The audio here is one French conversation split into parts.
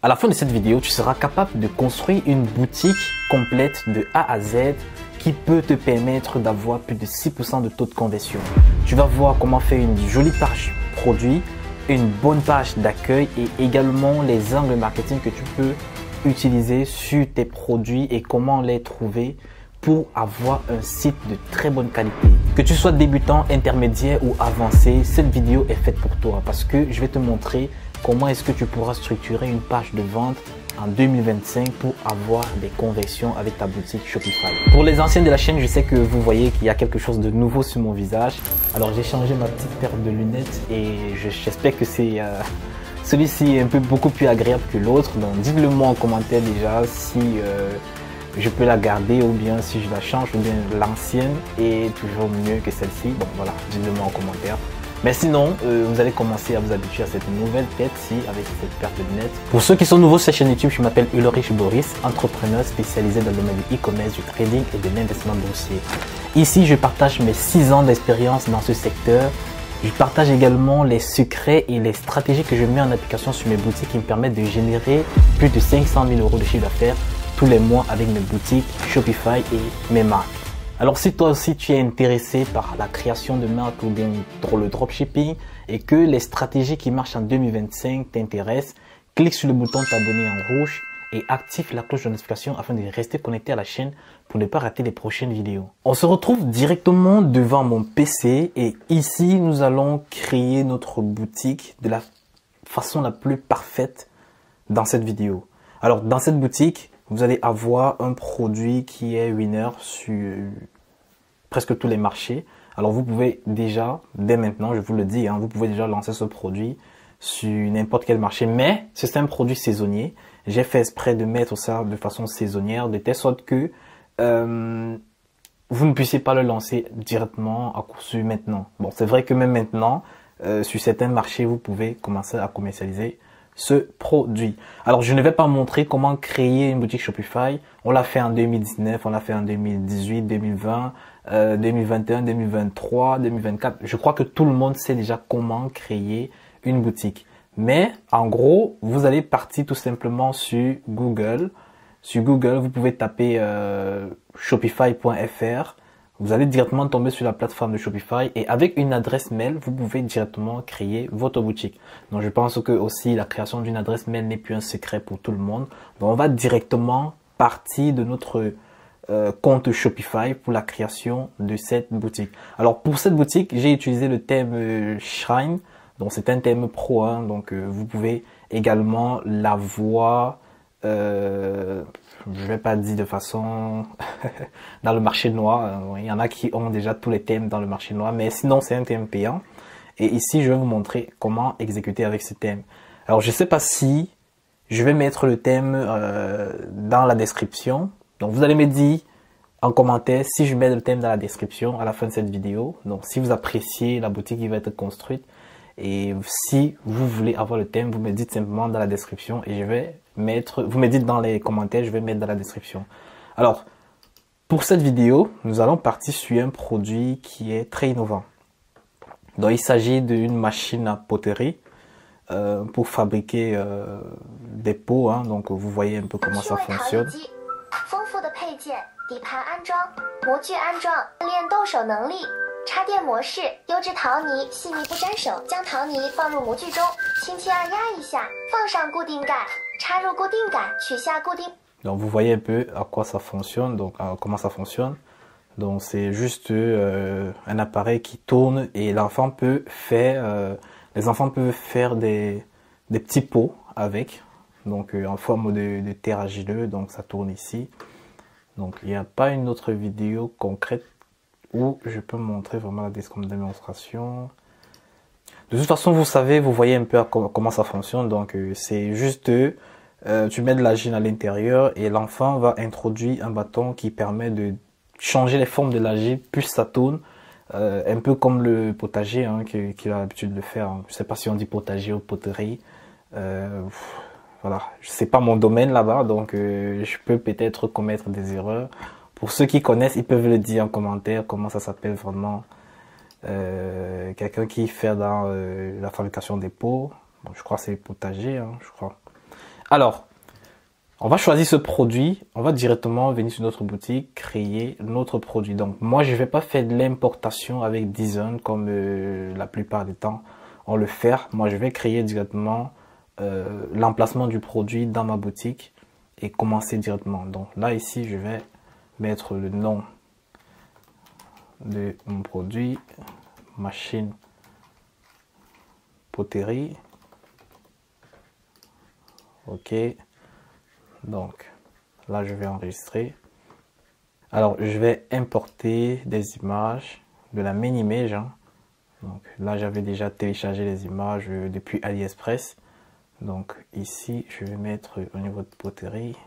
À la fin de cette vidéo, tu seras capable de construire une boutique complète de A à Z qui peut te permettre d'avoir plus de 6% de taux de conversion. Tu vas voir comment faire une jolie page produit, une bonne page d'accueil et également les angles marketing que tu peux utiliser sur tes produits et comment les trouver pour avoir un site de très bonne qualité. Que tu sois débutant, intermédiaire ou avancé, cette vidéo est faite pour toi parce que je vais te montrer comment est-ce que tu pourras structurer une page de vente en 2025 pour avoir des conversions avec ta boutique Shopify. Pour les anciens de la chaîne, je sais que vous voyez qu'il y a quelque chose de nouveau sur mon visage. Alors j'ai changé ma petite paire de lunettes et j'espère que c'est celui-ci est un peu beaucoup plus agréable que l'autre. Donc dites-le moi en commentaire déjà si je peux la garder ou bien si je la change ou bien l'ancienne est toujours mieux que celle-ci. Bon voilà, dites-le moi en commentaire. Mais sinon, vous allez commencer à vous habituer à cette nouvelle tête-ci avec cette paire de lunettes. Pour ceux qui sont nouveaux sur cette chaîne YouTube, je m'appelle Ulrich Boris, entrepreneur spécialisé dans le domaine du e-commerce, du trading et de l'investissement boursier. Ici, je partage mes 6 ans d'expérience dans ce secteur. Je partage également les secrets et les stratégies que je mets en application sur mes boutiques qui me permettent de générer plus de 500 000 € de chiffre d'affaires tous les mois avec mes boutiques Shopify et mes marques. Alors si toi aussi tu es intéressé par la création de marques ou bien le dropshipping et que les stratégies qui marchent en 2025 t'intéressent, clique sur le bouton t'abonner en rouge et active la cloche de notification afin de rester connecté à la chaîne pour ne pas rater les prochaines vidéos. On se retrouve directement devant mon PC et ici nous allons créer notre boutique de la façon la plus parfaite dans cette vidéo. Alors dans cette boutique, vous allez avoir un produit qui est winner sur presque tous les marchés. Alors vous pouvez déjà, dès maintenant, je vous le dis, vous pouvez déjà lancer ce produit sur n'importe quel marché. Mais c'est un produit saisonnier. J'ai fait exprès de mettre ça de façon saisonnière, de telle sorte que vous ne puissiez pas le lancer directement à sur maintenant. Bon, c'est vrai que même maintenant, sur certains marchés, vous pouvez commencer à commercialiser ce produit. Alors, je ne vais pas montrer comment créer une boutique Shopify. On l'a fait en 2019, on l'a fait en 2018, 2020, 2021, 2023, 2024. Je crois que tout le monde sait déjà comment créer une boutique. Mais en gros, vous allez partir tout simplement sur Google. Sur Google, vous pouvez taper shopify.fr. Vous allez directement tomber sur la plateforme de Shopify et avec une adresse mail, vous pouvez directement créer votre boutique. Donc, je pense que aussi la création d'une adresse mail n'est plus un secret pour tout le monde. Donc, on va directement partir de notre compte Shopify pour la création de cette boutique. Alors, pour cette boutique, j'ai utilisé le thème Shrine. Donc, c'est un thème pro. Donc, vous pouvez également l'avoir. Je vais pas dire de façon dans le marché noir. Il y en a qui ont déjà tous les thèmes dans le marché noir, mais sinon c'est un thème payant. Et ici, je vais vous montrer comment exécuter avec ce thème. Alors, je sais pas si je vais mettre le thème dans la description. Donc, vous allez me dire en commentaire si je mets le thème dans la description à la fin de cette vidéo. Donc, si vous appréciez la boutique qui va être construite et si vous voulez avoir le thème, vous me dites simplement dans la description et je vais mettre, vous me dites dans les commentaires, je vais mettre dans la description. Alors, pour cette vidéo, nous allons partir sur un produit qui est très innovant. Donc, il s'agit d'une machine à poterie pour fabriquer des pots. Donc, vous voyez un peu comment ça fonctionne. Donc vous voyez un peu à quoi ça fonctionne, donc comment ça fonctionne. Donc c'est juste un appareil qui tourne et l'enfant peut faire, les enfants peuvent faire des petits pots avec, donc en forme de terre argileuse, donc ça tourne ici. Donc il n'y a pas une autre vidéo concrète où je peux montrer vraiment la démonstration. De toute façon, vous savez, vous voyez un peu comment ça fonctionne. Donc, c'est juste, tu mets de l'argile à l'intérieur et l'enfant va introduire un bâton qui permet de changer les formes de l'argile, puis ça tourne. Un peu comme le potager qu'il a l'habitude de faire. Je ne sais pas si on dit potager ou poterie. Voilà, c'est pas mon domaine là-bas, donc je peux peut-être commettre des erreurs. Pour ceux qui connaissent, ils peuvent le dire en commentaire comment ça s'appelle vraiment. Quelqu'un qui fait dans la fabrication des pots. Bon, je crois que c'est potager, je crois. Alors, on va choisir ce produit, on va directement venir sur notre boutique, créer notre produit. Donc moi, je ne vais pas faire de l'importation avec DAZN comme la plupart du temps on le fait. Moi, je vais créer directement l'emplacement du produit dans ma boutique et commencer directement. Donc là, ici, je vais mettre le nom de mon produit, machine poterie. OK. Donc là, je vais enregistrer. Alors, je vais importer des images de la main image. Hein. Donc là, j'avais déjà téléchargé les images depuis AliExpress. Donc ici, je vais mettre au niveau de poterie.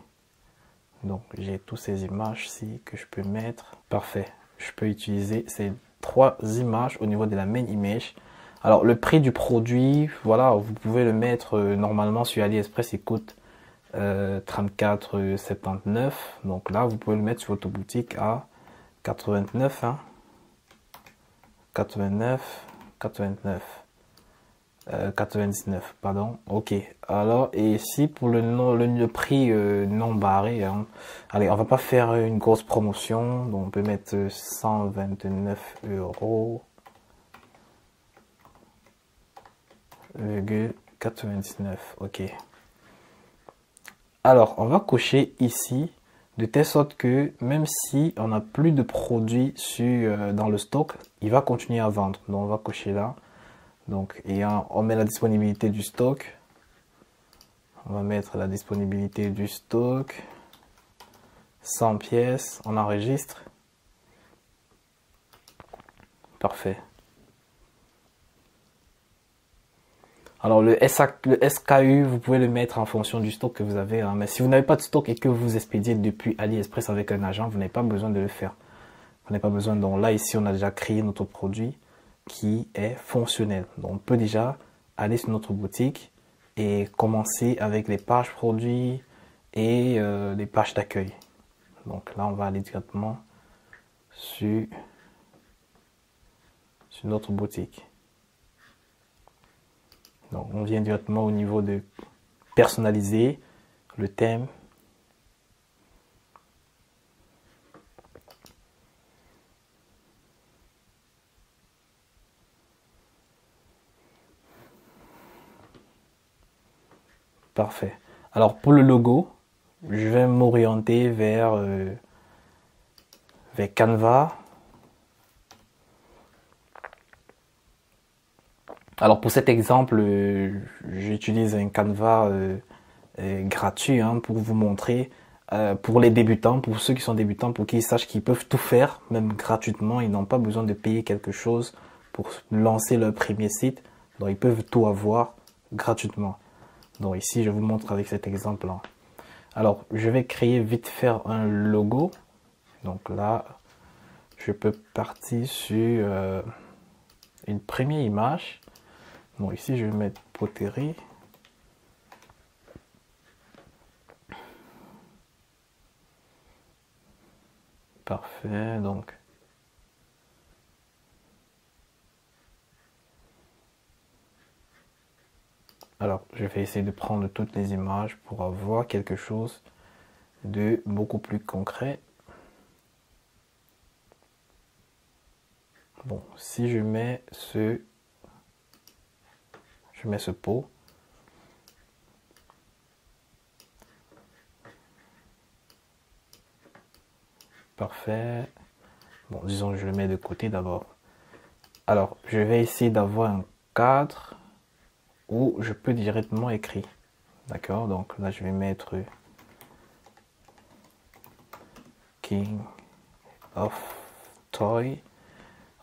Donc j'ai toutes ces images-ci que je peux mettre. Parfait. Je peux utiliser ces 3 images au niveau de la main image. Alors le prix du produit, voilà, vous pouvez le mettre normalement sur AliExpress, il coûte 34,79. Donc là, vous pouvez le mettre sur votre boutique à 89. Hein. 89, 99. 99, pardon. Ok. Alors, et ici, pour le prix non barré, hein, allez, on va pas faire une grosse promotion. Donc, on peut mettre 129 euros. 99. Ok. Alors, on va cocher ici de telle sorte que même si on n'a plus de produits dans le stock, il va continuer à vendre. Donc, on va cocher là. Donc, et on met la disponibilité du stock. On va mettre la disponibilité du stock. 100 pièces. On enregistre. Parfait. Alors, le SKU, vous pouvez le mettre en fonction du stock que vous avez. Hein. Mais si vous n'avez pas de stock et que vous expédiez depuis AliExpress avec un agent, vous n'avez pas besoin de le faire. Vous n'avez pas besoin. Donc là, ici, on a déjà créé notre produit qui est fonctionnel. Donc, on peut déjà aller sur notre boutique et commencer avec les pages produits et les pages d'accueil. Donc là, on va aller directement sur notre boutique. Donc, on vient directement au niveau de personnaliser le thème. Parfait. Alors pour le logo, je vais m'orienter vers Canva. Alors pour cet exemple, j'utilise un Canva gratuit hein, pour vous montrer. Pour les débutants, pour ceux qui sont débutants, pour qu'ils sachent qu'ils peuvent tout faire, même gratuitement, ils n'ont pas besoin de payer quelque chose pour lancer leur premier site. Donc ils peuvent tout avoir gratuitement. Donc ici, je vous montre avec cet exemple-là. Alors, je vais créer vite faire un logo. Donc là, je peux partir sur une première image. Bon, ici, je vais mettre poterie. Parfait, donc. Alors, je vais essayer de prendre toutes les images pour avoir quelque chose de beaucoup plus concret. Bon, si je mets ce pot. Parfait. Bon, disons que je le mets de côté d'abord. Alors, je vais essayer d'avoir un cadre où je peux directement écrire. D'accord, donc là je vais mettre King of Toy.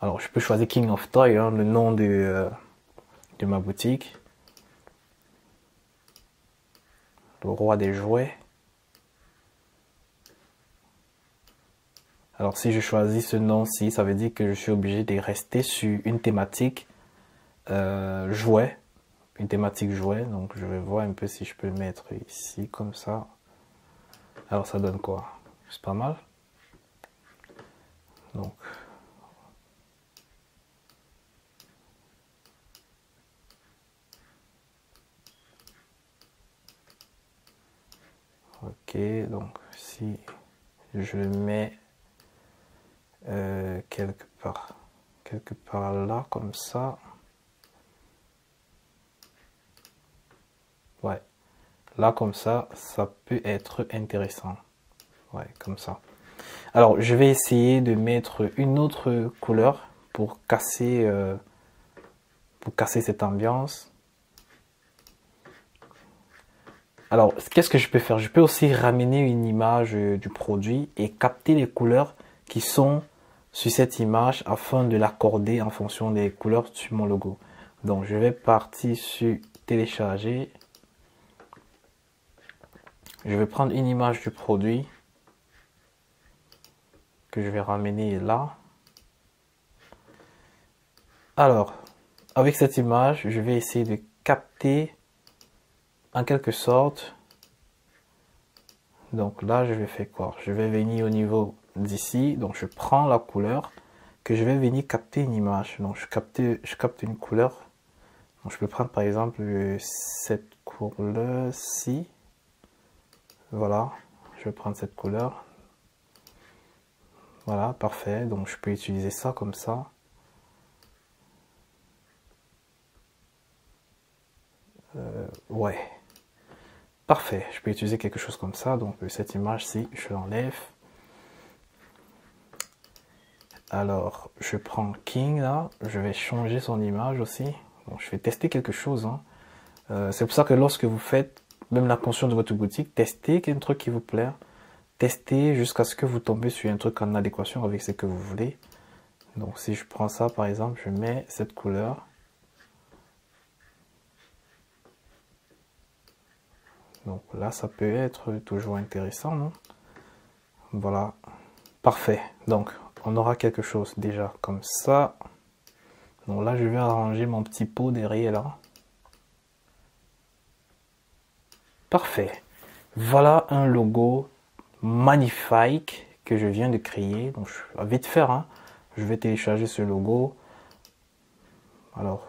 Alors je peux choisir King of Toy, hein, le nom de ma boutique. Le roi des jouets. Alors si je choisis ce nom-ci, ça veut dire que je suis obligé de rester sur une thématique jouet. Une thématique jouet, donc je vais voir un peu si je peux le mettre ici comme ça. Alors ça donne quoi? C'est pas mal. Donc Ok, donc si je le mets quelque part là, comme ça. Ouais, là comme ça peut être intéressant. Ouais, comme ça. Alors, je vais essayer de mettre une autre couleur pour casser cette ambiance. Alors, qu'est-ce que je peux faire? Je peux aussi ramener une image du produit et capter les couleurs qui sont sur cette image afin de l'accorder en fonction des couleurs sur mon logo. Donc, je vais partir sur télécharger. Je vais prendre une image du produit que je vais ramener là. Alors, avec cette image, je vais essayer de capter en quelque sorte. Donc là, je vais faire quoi? Je vais venir au niveau d'ici. Donc, je prends la couleur que je vais venir capter une image. Donc, je capte une couleur. Donc, je peux prendre par exemple cette couleur-ci. Voilà, je vais prendre cette couleur. Voilà, parfait. Donc, je peux utiliser ça comme ça. Ouais. Parfait, je peux utiliser quelque chose comme ça. Donc, cette image-ci, je l'enlève. Alors, je prends King là. Je vais changer son image aussi. Donc, je vais tester quelque chose. Hein. C'est pour ça que lorsque vous faites même la construction de votre boutique, testez un truc qui vous plaît. Testez jusqu'à ce que vous tombez sur un truc en adéquation avec ce que vous voulez. Donc, si je prends ça, par exemple, je mets cette couleur. Donc là, ça peut être toujours intéressant, non? Voilà. Parfait. Donc, on aura quelque chose déjà comme ça. Donc là, je vais arranger mon petit pot derrière là. Parfait. Voilà un logo magnifique que je viens de créer. Donc, je vais vite faire, hein. Je vais télécharger ce logo. Alors,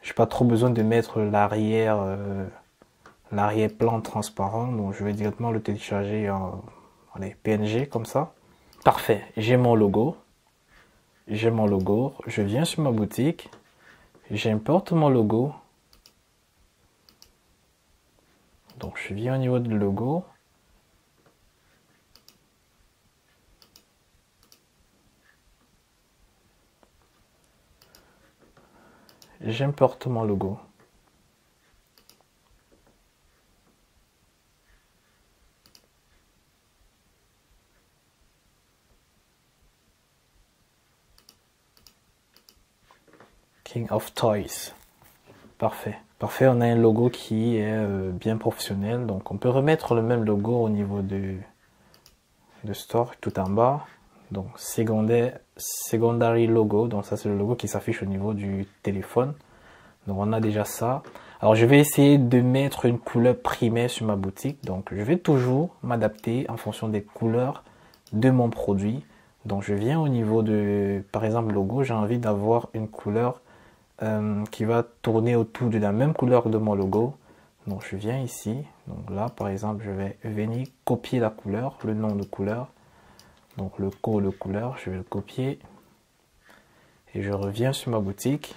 j'ai pas trop besoin de mettre l'arrière-plan transparent. Donc, je vais directement le télécharger en PNG comme ça. Parfait. J'ai mon logo. Je viens sur ma boutique. J'importe mon logo. Donc, je viens au niveau du logo. J'importe mon logo. King of Toys. Parfait. Parfait, on a un logo qui est bien professionnel. Donc, on peut remettre le même logo au niveau de Store, tout en bas. Donc, secondary logo. Donc, ça, c'est le logo qui s'affiche au niveau du téléphone. Donc, on a déjà ça. Alors, je vais essayer de mettre une couleur primaire sur ma boutique. Donc, je vais toujours m'adapter en fonction des couleurs de mon produit. Donc, je viens au niveau de, par exemple, logo. J'ai envie d'avoir une couleur qui va tourner autour de la même couleur de mon logo. Donc, je viens ici. Donc là, par exemple, je vais venir copier la couleur, le nom de couleur. Donc, le code de couleur, je vais le copier. Et je reviens sur ma boutique.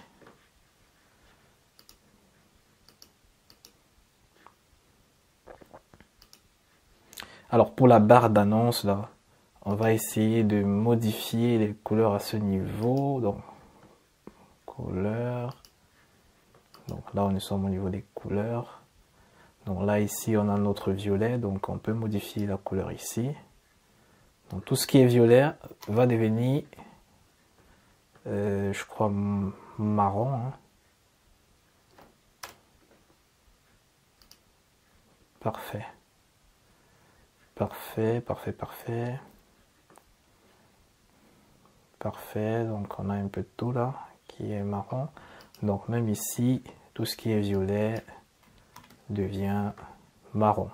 Alors, pour la barre d'annonce, là, on va essayer de modifier les couleurs à ce niveau. Donc, couleurs. Donc là, on est sur au niveau des couleurs. Donc là, ici, on a notre violet. Donc, on peut modifier la couleur ici. Donc, tout ce qui est violet va devenir, je crois, marron. Hein. Parfait. Parfait, parfait, parfait. Parfait. Donc, on a un peu de tout là qui est marron. Donc, même ici, tout ce qui est violet devient marron.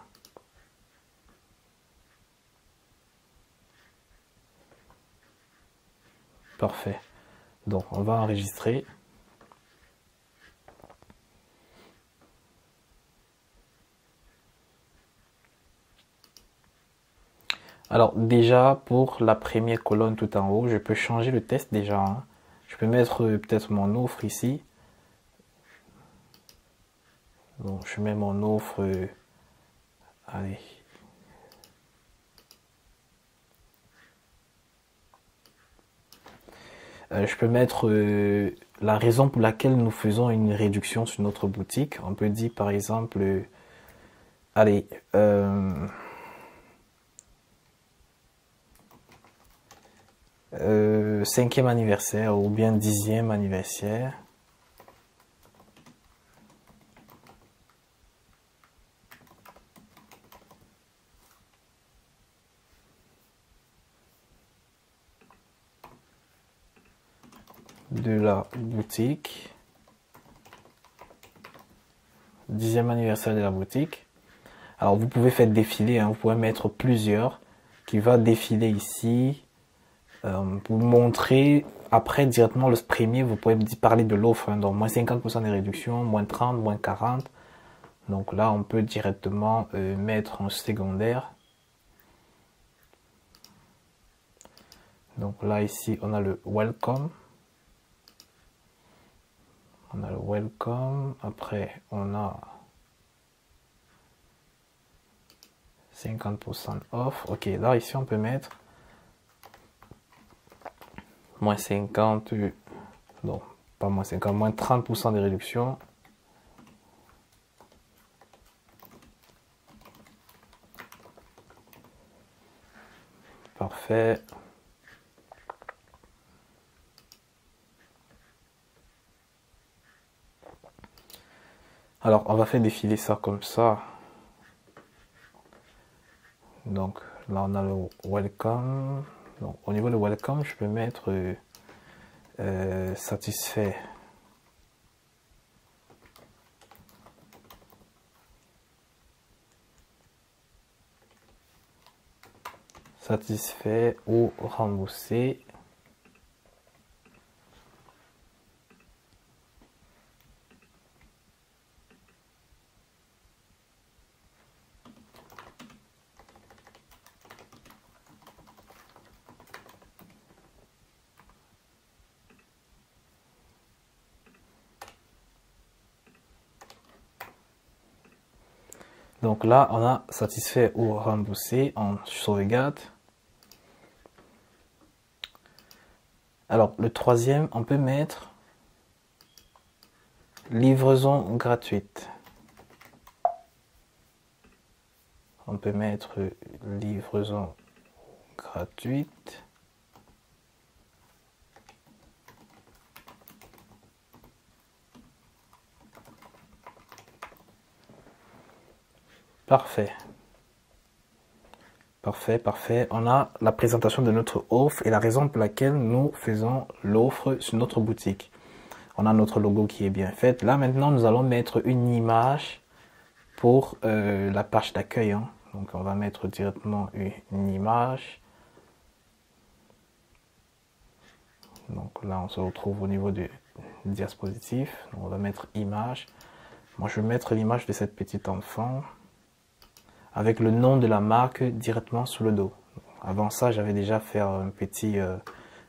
Parfait. Donc, on va enregistrer. Alors déjà, pour la première colonne tout en haut, je peux changer le texte déjà, hein. Je peux mettre peut-être mon offre ici. Donc je mets mon offre, allez. Je peux mettre la raison pour laquelle nous faisons une réduction sur notre boutique. On peut dire par exemple, allez, 5e anniversaire ou bien 10e anniversaire. De la boutique. 10e anniversaire de la boutique. Alors vous pouvez faire défiler, hein, vous pouvez mettre plusieurs qui va défiler ici. Pour montrer après directement le premier, vous pouvez parler de l'offre, hein, donc moins 50% de réduction, moins 30, moins 40. Donc là on peut directement mettre en secondaire. Donc là ici on a le welcome. On a le welcome, après on a 50% off. Ok, là ici on peut mettre moins 50, non, pas moins 50, moins 30% de réduction. Parfait. Alors, on va faire défiler ça comme ça. Donc, là, on a le welcome. Donc, au niveau de welcome, je peux mettre satisfait. Satisfait ou remboursé. Donc là, on a satisfait ou remboursé, on sauvegarde. Alors, le troisième, on peut mettre livraison gratuite. On peut mettre livraison gratuite. Parfait. Parfait, parfait. On a la présentation de notre offre et la raison pour laquelle nous faisons l'offre sur notre boutique. On a notre logo qui est bien fait. Là, maintenant, nous allons mettre une image pour la page d'accueil, hein. Donc, on va mettre directement une image. Donc là, on se retrouve au niveau du dispositif. Donc, on va mettre image. Moi, je vais mettre l'image de cette petite enfant avec le nom de la marque directement sous le dos. Avant ça, j'avais déjà fait un petit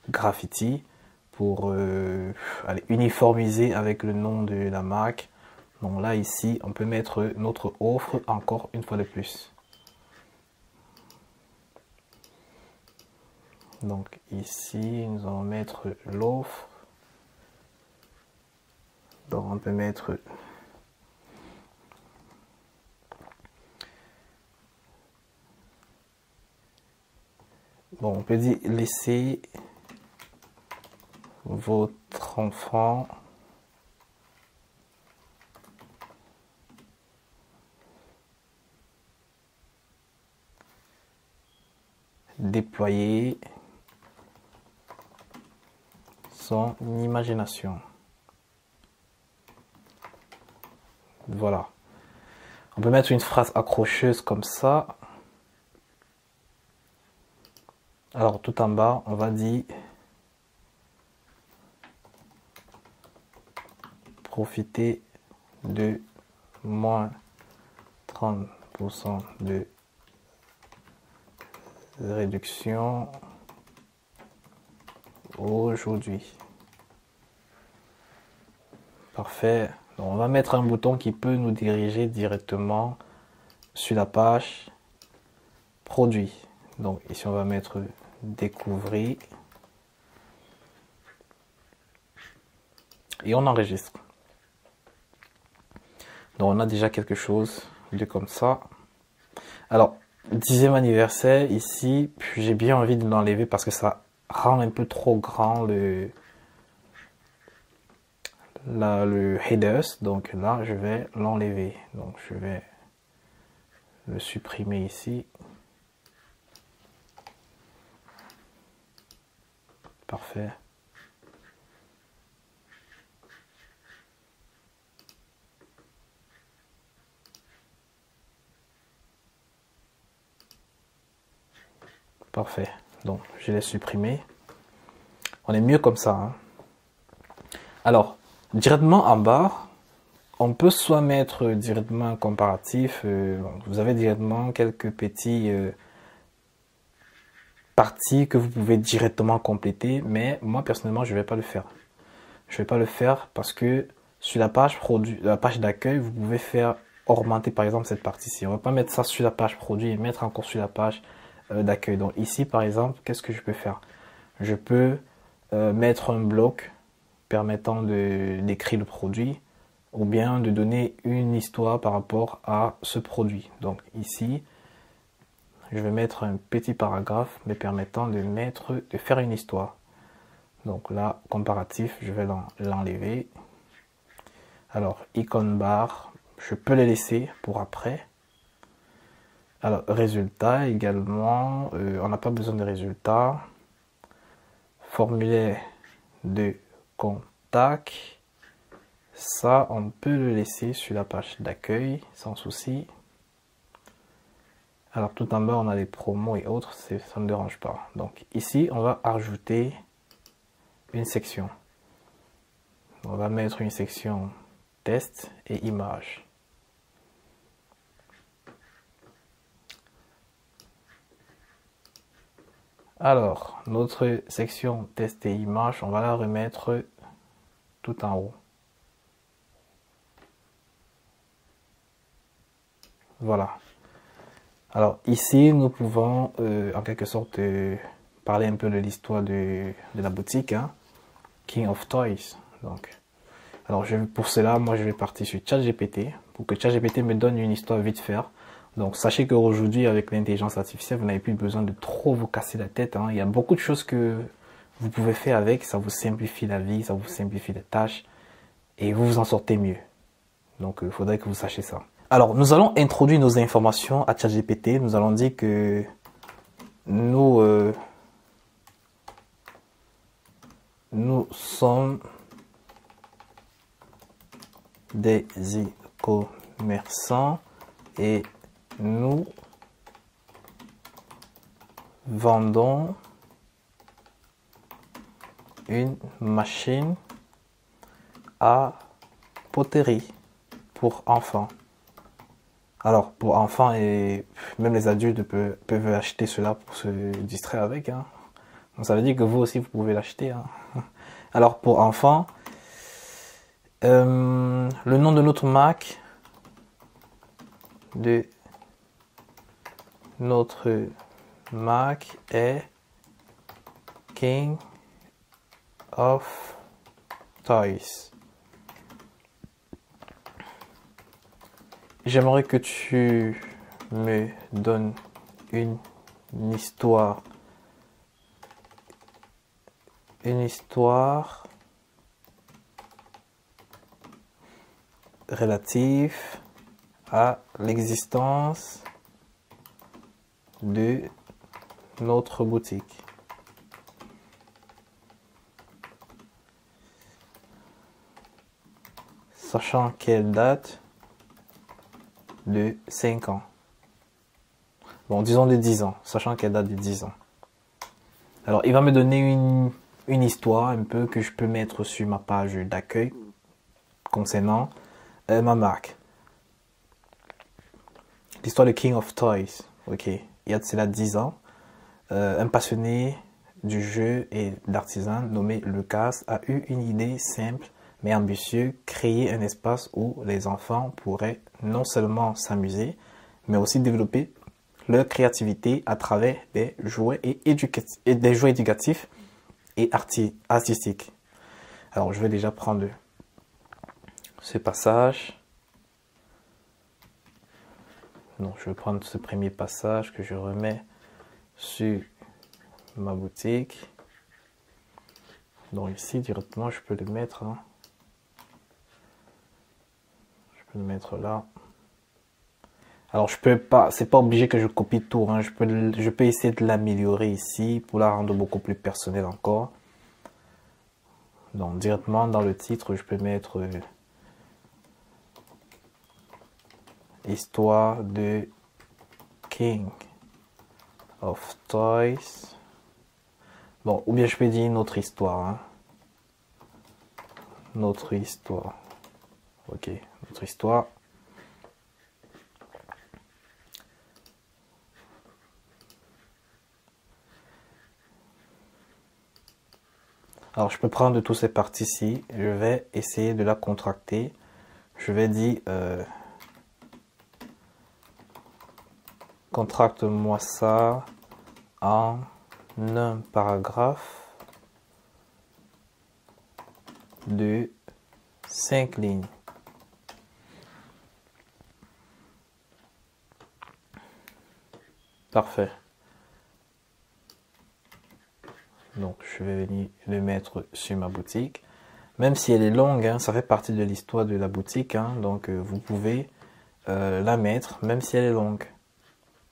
graffiti pour aller uniformiser avec le nom de la marque. Donc là, ici, on peut mettre notre offre encore une fois de plus. Donc ici, nous allons mettre l'offre. Donc on peut mettre bon, on peut dire laissez votre enfant déployer son imagination. Voilà. On peut mettre une phrase accrocheuse comme ça. Alors tout en bas, on va dire profiter de moins 30% de réduction aujourd'hui. Parfait. Donc, on va mettre un bouton qui peut nous diriger directement sur la page produit. Donc ici on va mettre découvrir et on enregistre. Donc on a déjà quelque chose de comme ça. Alors 10e anniversaire ici, j'ai bien envie de l'enlever parce que ça rend un peu trop grand le headers. Donc là je vais l'enlever. Donc je vais le supprimer ici. Parfait. Parfait. Donc, je l'ai supprimé. On est mieux comme ça. Hein. Alors, directement en bas, on peut soit mettre directement un comparatif. Vous avez directement quelques petits parties que vous pouvez directement compléter. Mais moi, personnellement, je ne vais pas le faire. Je ne vais pas le faire parce que sur la page produit, la page d'accueil, vous pouvez faire augmenter par exemple cette partie-ci. On ne va pas mettre ça sur la page produit et mettre encore sur la page d'accueil. Donc ici, par exemple, qu'est-ce que je peux faire? Je peux mettre un bloc permettant d'écrire le produit ou bien de donner une histoire par rapport à ce produit. Donc ici, je vais mettre un petit paragraphe me permettant de faire une histoire. Donc là, comparatif, je vais l'enlever. Alors, icône bar, je peux les laisser pour après. Alors, résultat également, on n'a pas besoin de résultats. Formulaire de contact, ça, on peut le laisser sur la page d'accueil, sans souci. Alors, tout en bas, on a les promos et autres, ça ne dérange pas. Donc, ici, on va ajouter une section. On va mettre une section test et image. Alors, notre section test et image, on va la remettre tout en haut. Voilà. Alors ici, nous pouvons en quelque sorte parler un peu de l'histoire de la boutique, hein, King of Toys. Donc, alors pour cela, moi je vais partir sur ChatGPT pour que ChatGPT me donne une histoire vite fait. Donc sachez qu'aujourd'hui avec l'intelligence artificielle, vous n'avez plus besoin de trop vous casser la tête. Hein. Il y a beaucoup de choses que vous pouvez faire avec, ça vous simplifie la vie, ça vous simplifie les tâches et vous vous en sortez mieux. Donc il faudrait que vous sachiez ça. Alors nous allons introduire nos informations à ChatGPT. Nous allons dire que nous sommes des e-commerçants et nous vendons une machine à poterie pour enfants. Alors pour enfants et même les adultes peuvent acheter cela pour se distraire avec. Hein. Donc, ça veut dire que vous aussi vous pouvez l'acheter. Hein. Alors pour enfants, le nom de notre marque, est King of Toys. J'aimerais que tu me donnes une histoire relative à l'existence de notre boutique. Sachant qu'elle date de 5 ans. Bon, disons de 10 ans, sachant qu'elle date de 10 ans. Alors, il va me donner une histoire un peu que je peux mettre sur ma page d'accueil concernant ma marque. L'histoire de King of Toys. Ok, il y a de cela 10 ans. un passionné du jeu et d'artisan nommé Lucas a eu une idée simple mais ambitieuse, créer un espace où les enfants pourraient non seulement s'amuser, mais aussi développer leur créativité à travers des jouets des jouets éducatifs et artistiques. Alors je vais déjà prendre ce passage. Donc je vais prendre ce premier passage que je remets sur ma boutique. Donc ici directement je peux le mettre, hein. Je peux le mettre là. Alors je peux pas, c'est pas obligé que je copie tout, hein. Je peux essayer de l'améliorer ici pour la rendre beaucoup plus personnelle encore. Donc directement dans le titre je peux mettre Histoire de King of Toys. Bon, ou bien je peux dire une autre histoire, hein. Notre histoire. Ok, notre histoire. Alors je peux prendre tous ces parties-ci, je vais essayer de la contracter. Je vais dire contracte-moi ça en un paragraphe de 5 lignes. Parfait. Donc je vais venir le mettre sur ma boutique. Même si elle est longue, hein, ça fait partie de l'histoire de la boutique, hein, donc vous pouvez la mettre même si elle est longue.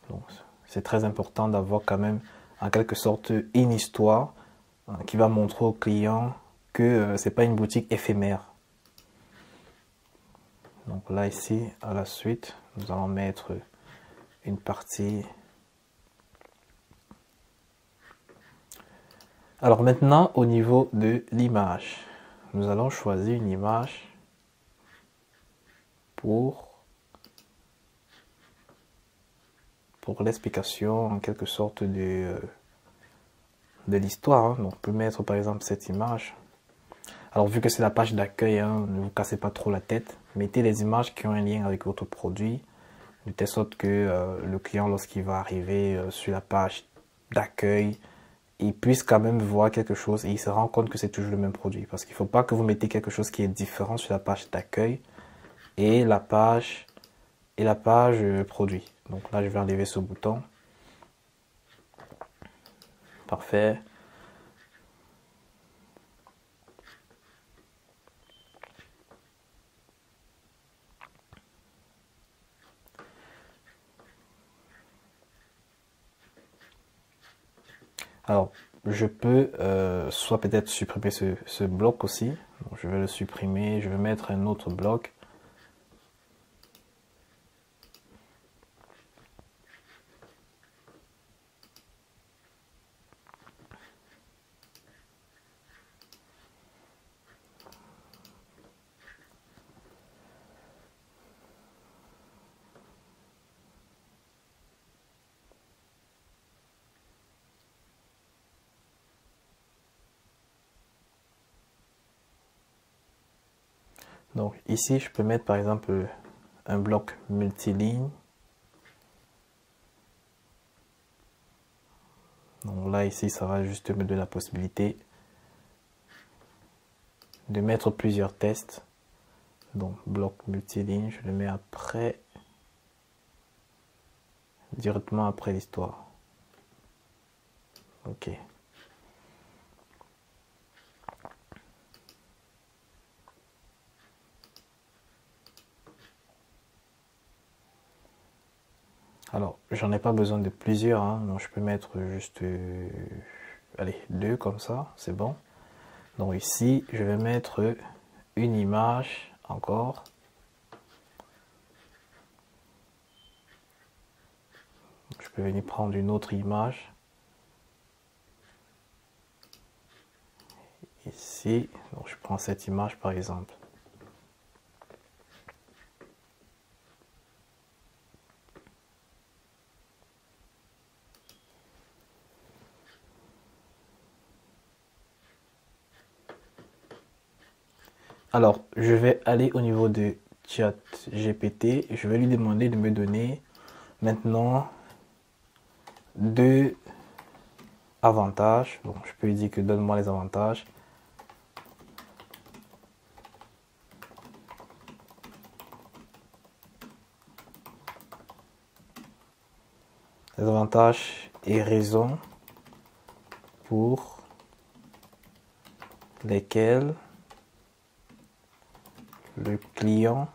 Donc c'est très important d'avoir quand même en quelque sorte une histoire qui va montrer au client que c'est pas une boutique éphémère. Donc là ici à la suite nous allons mettre une partie. Alors maintenant au niveau de l'image, nous allons choisir une image pour l'explication en quelque sorte de l'histoire, hein. Donc on peut mettre par exemple cette image. Alors vu que c'est la page d'accueil, hein, ne vous cassez pas trop la tête, mettez les images qui ont un lien avec votre produit, de telle sorte que le client lorsqu'il va arriver sur la page d'accueil, il puisse quand même voir quelque chose et il se rend compte que c'est toujours le même produit. Parce qu'il ne faut pas que vous mettez quelque chose qui est différent sur la page d'accueil et la page produit. Donc là je vais enlever ce bouton. Parfait. Alors, je peux soit peut-être supprimer ce bloc aussi. Donc, je vais le supprimer, je vais mettre un autre bloc. Donc ici, je peux mettre par exemple un bloc multiligne. Donc là, ici, ça va juste me donner la possibilité de mettre plusieurs tests. Donc bloc multiligne, je le mets après, directement après l'histoire. Ok. Alors, j'en ai pas besoin de plusieurs, hein, donc je peux mettre juste, allez, 2 comme ça, c'est bon. Donc ici, je vais mettre une image encore. Je peux venir prendre une autre image. Ici, donc je prends cette image par exemple. Alors, je vais aller au niveau de ChatGPT. Je vais lui demander de me donner maintenant 2 avantages. Bon, je peux lui dire que donne-moi les avantages. Les avantages et raisons pour lesquels le client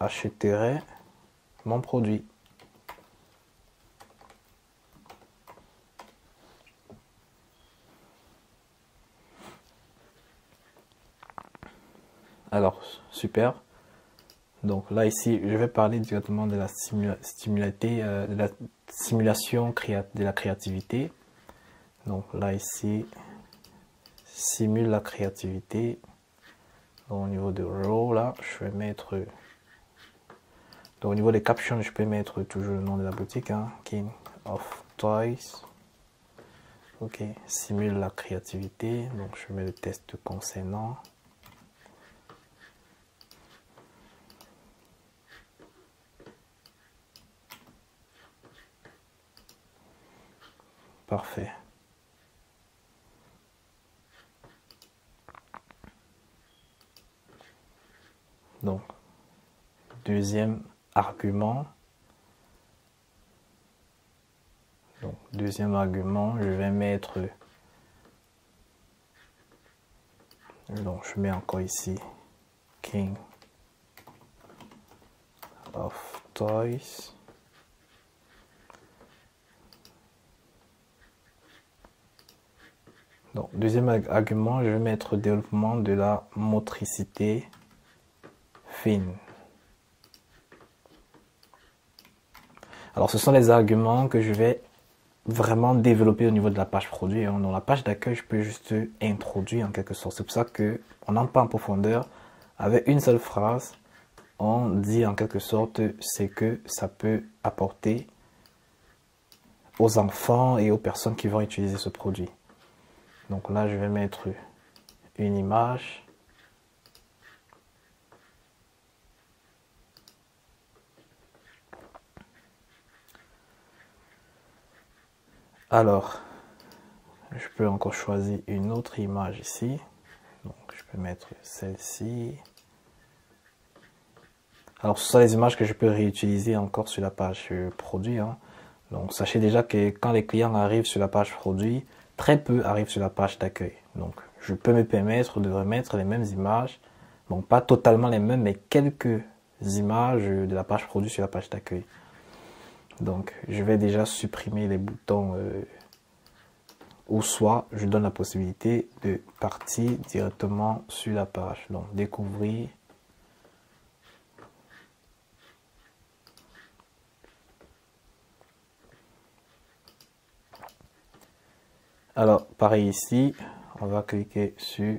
achèterait mon produit. Alors, super. Donc là, ici, je vais parler directement de la simulation de la créativité. Donc là, ici, simule la créativité. Donc, au niveau de Raw, là, je vais mettre... Donc au niveau des captions, je peux mettre toujours le nom de la boutique, hein, King of Toys. Ok, simule la créativité. Donc je mets le test concernant. Parfait. Donc, deuxième argument. Donc, deuxième argument, je vais mettre... Donc, je mets encore ici King of Toys. Donc, deuxième argument, je vais mettre développement de la motricité fine. Alors, ce sont les arguments que je vais vraiment développer au niveau de la page produit. Dans la page d'accueil, je peux juste introduire en quelque sorte. C'est pour ça qu'on n'entre pas en profondeur. Avec une seule phrase, on dit en quelque sorte ce que ça peut apporter aux enfants et aux personnes qui vont utiliser ce produit. Donc là, je vais mettre une image. Alors, je peux encore choisir une autre image ici. Donc, je peux mettre celle-ci. Alors, ce sont les images que je peux réutiliser encore sur la page produit. Donc, sachez déjà que quand les clients arrivent sur la page produit, très peu arrivent sur la page d'accueil. Donc, je peux me permettre de remettre les mêmes images. Bon, pas totalement les mêmes, mais quelques images de la page produit sur la page d'accueil. Donc, je vais déjà supprimer les boutons ou soit je donne la possibilité de partir directement sur la page. Donc, découvrir. Alors, pareil ici, on va cliquer sur...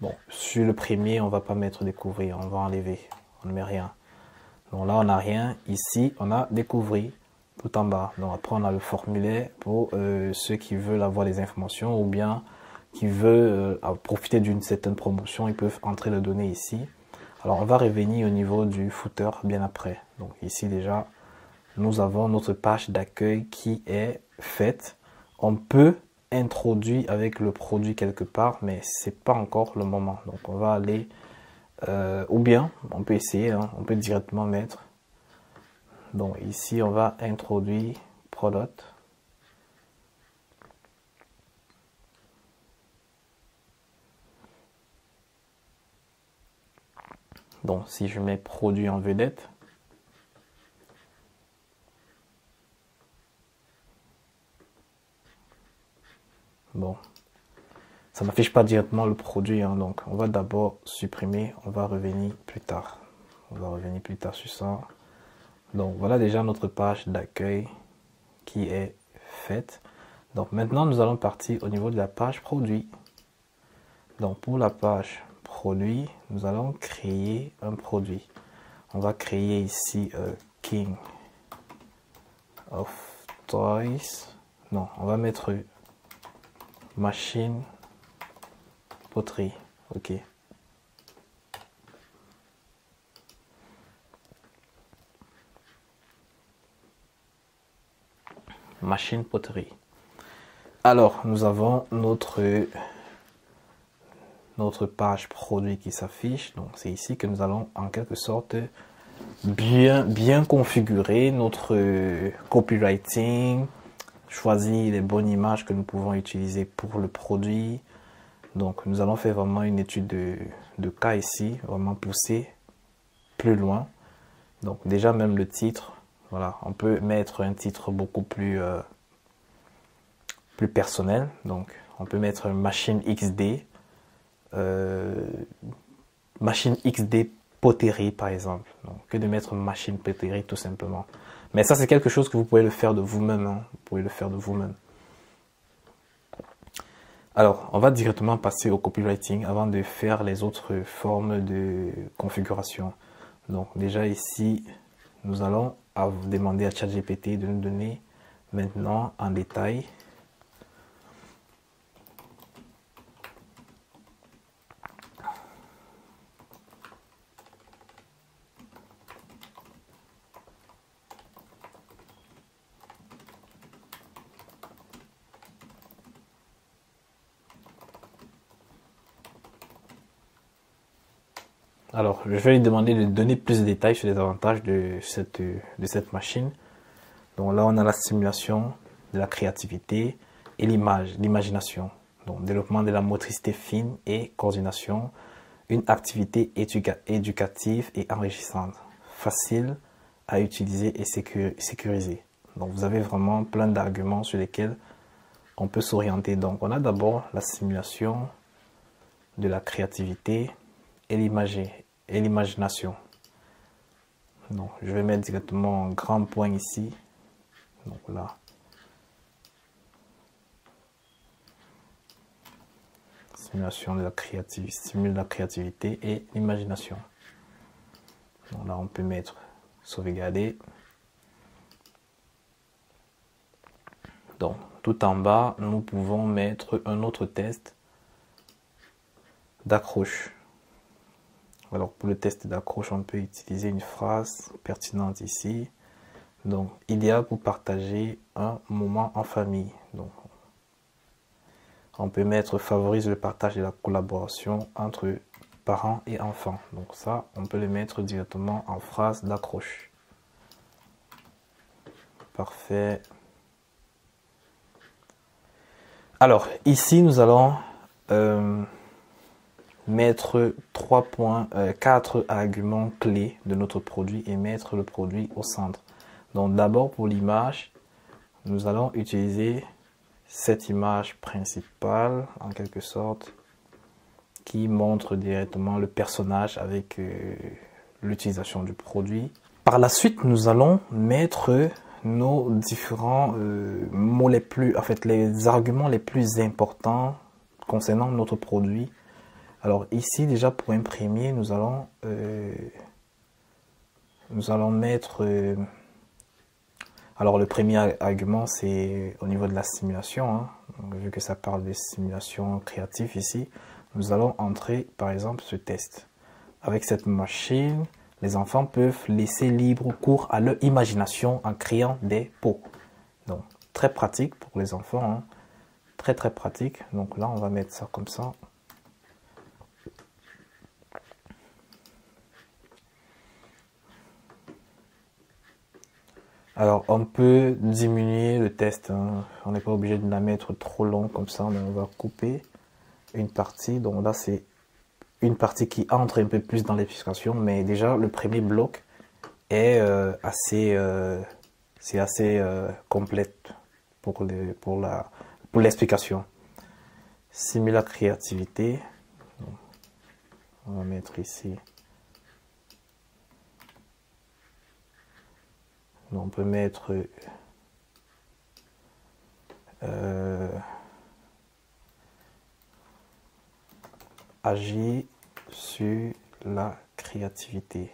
Bon, sur le premier, on va pas mettre découvrir, on va enlever, on ne met rien. Donc là, on n'a rien. Ici, on a découvrir tout en bas. Donc après, on a le formulaire pour ceux qui veulent avoir des informations ou bien qui veulent profiter d'une certaine promotion, ils peuvent entrer les données ici. Alors, on va revenir au niveau du footer bien après. Donc ici déjà, nous avons notre page d'accueil qui est faite. On peut introduire avec le produit quelque part, mais c'est pas encore le moment. Donc on va aller, ou bien on peut essayer, on peut directement mettre. Donc ici on va introduire product. Donc si je mets produit en vedette, bon, ça m'affiche pas directement le produit, donc on va d'abord supprimer, on va revenir plus tard. On va revenir plus tard sur ça. Donc voilà déjà notre page d'accueil qui est faite. Donc maintenant nous allons partir au niveau de la page produit. Donc pour la page produit, nous allons créer un produit. On va créer ici King of Toys. Non, on va mettre machine poterie. Ok. Machine poterie. Alors, nous avons notre page produit qui s'affiche. Donc, c'est ici que nous allons en quelque sorte bien configurer notre copywriting, choisir les bonnes images que nous pouvons utiliser pour le produit. Donc, nous allons faire vraiment une étude de cas ici, vraiment pousser plus loin. Donc, déjà, même le titre, voilà, on peut mettre un titre beaucoup plus personnel. Donc, on peut mettre machine XD, machine XD poterie, par exemple. Donc, que de mettre machine poterie, tout simplement. Mais ça, c'est quelque chose que vous pouvez le faire de vous-même. Hein. Vous pouvez le faire de vous-même. Alors, on va directement passer au copywriting avant de faire les autres formes de configuration. Donc, déjà ici, nous allons demander à ChatGPT de nous donner maintenant en détail Alors, je vais lui demander de donner plus de détails sur les avantages de cette machine. Donc là, on a la stimulation de la créativité et l'imagination. Donc, développement de la motricité fine et coordination. Une activité éducative et enrichissante. Facile à utiliser et sécurisée. Donc, vous avez vraiment plein d'arguments sur lesquels on peut s'orienter. Donc, on a d'abord la stimulation de la créativité et l'imagination. Donc, je vais mettre directement un grand point ici. Donc là, stimulation de la créativité, stimule la créativité et l'imagination. Donc là, on peut mettre sauvegarder. Donc, tout en bas, nous pouvons mettre un autre test d'accroche. Alors, pour le test d'accroche, on peut utiliser une phrase pertinente ici. Donc, idéal pour partager un moment en famille. Donc, on peut mettre favorise le partage et la collaboration entre parents et enfants. Donc ça, on peut le mettre directement en phrase d'accroche. Parfait. Alors, ici, nous allons mettre 4 arguments clés de notre produit et mettre le produit au centre. Donc d'abord pour l'image, nous allons utiliser cette image principale en quelque sorte qui montre directement le personnage avec l'utilisation du produit. Par la suite, nous allons mettre nos différents mots les arguments les plus importants concernant notre produit. Alors ici déjà pour imprimer, nous allons mettre alors le premier argument c'est au niveau de la stimulation, hein. Donc, vu que ça parle de stimulation créative ici, nous allons entrer par exemple ce test. Avec cette machine, les enfants peuvent laisser libre cours à leur imagination en créant des pots. Donc très pratique pour les enfants, hein. Très pratique. Donc là on va mettre ça comme ça. Alors, on peut diminuer le test, hein. On n'est pas obligé de la mettre trop long comme ça, mais on va couper une partie. Donc là, c'est une partie qui entre un peu plus dans l'explication, mais déjà, le premier bloc est assez complète pour l'explication. Simuler la créativité. Donc, on va mettre ici. Donc, on peut mettre agir sur la créativité.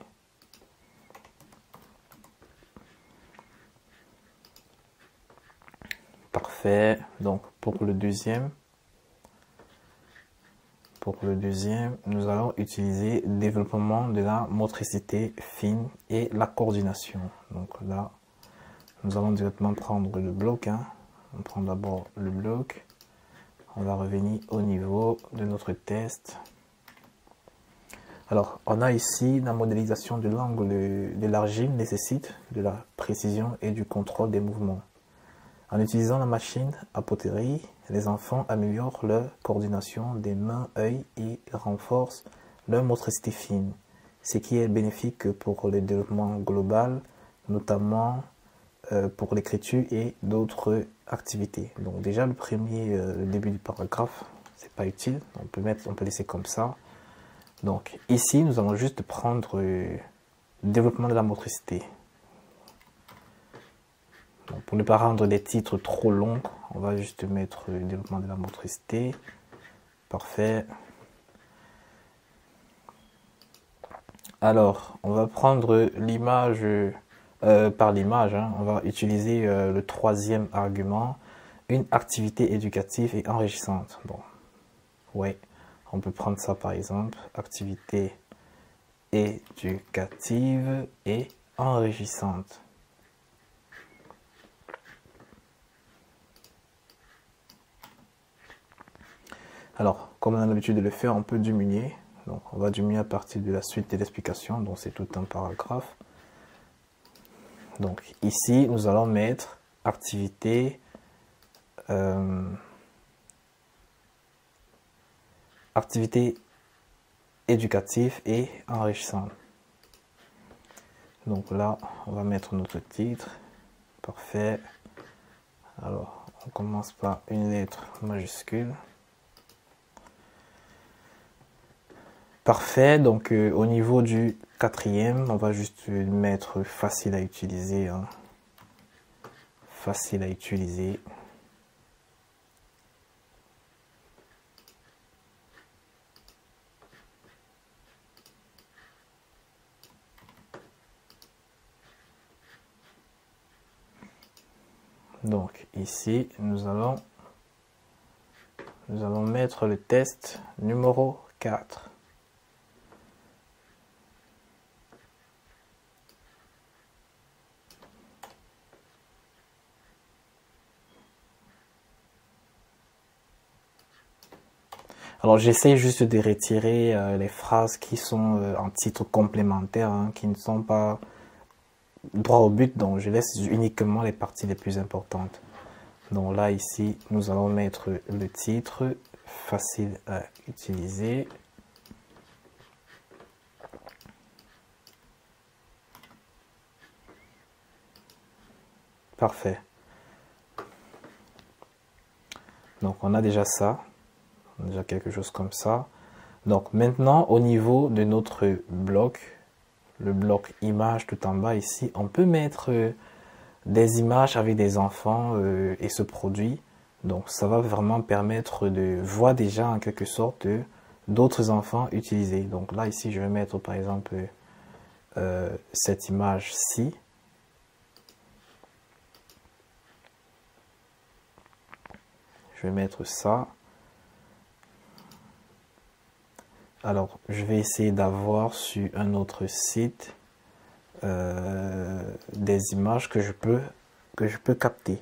Parfait. Donc pour le deuxième, pour le deuxième, nous allons utiliser le développement de la motricité fine et la coordination. Donc là, nous allons directement prendre le bloc. On prend d'abord le bloc. On va revenir au niveau de notre test. Alors, on a ici la modélisation de l'angle de l'argile nécessite de la précision et du contrôle des mouvements. En utilisant la machine à poterie, les enfants améliorent leur coordination des mains, œils et renforcent leur motricité fine, ce qui est bénéfique pour le développement global, notamment pour l'écriture et d'autres activités. Donc déjà le premier, le début du paragraphe, c'est pas utile, on peut laisser comme ça. Donc ici, nous allons juste prendre le développement de la motricité. Donc, pour ne pas rendre des titres trop longs, on va juste mettre le développement de la motricité. Parfait. Alors, on va prendre l'image par l'image. On va utiliser le troisième argument, une activité éducative et enrichissante. Bon, ouais. On peut prendre ça par exemple, activité éducative et enrichissante. Alors, comme on a l'habitude de le faire, on peut diminuer. Donc, on va diminuer à partir de la suite de l'explication. Donc, c'est tout un paragraphe. Donc, ici, nous allons mettre activité activité éducative et enrichissante. Donc là, on va mettre notre titre. Parfait. Alors, on commence par une lettre majuscule. Parfait. Donc, au niveau du quatrième, on va juste mettre facile à utiliser. Facile à utiliser. Donc ici, nous allons mettre le test numéro 4. Alors j'essaie juste de retirer les phrases qui sont en titre complémentaire, qui ne sont pas droit au but, donc je laisse uniquement les parties les plus importantes. Donc là ici nous allons mettre le titre facile à utiliser. Parfait. Donc on a déjà ça, on a déjà quelque chose comme ça. Donc maintenant au niveau de notre bloc, le bloc image tout en bas ici, on peut mettre des images avec des enfants et ce produit. Donc ça va vraiment permettre de voir déjà en quelque sorte d'autres enfants utiliser. Donc là ici je vais mettre par exemple cette image-ci. Je vais mettre ça. Alors, je vais essayer d'avoir sur un autre site des images que je peux capter.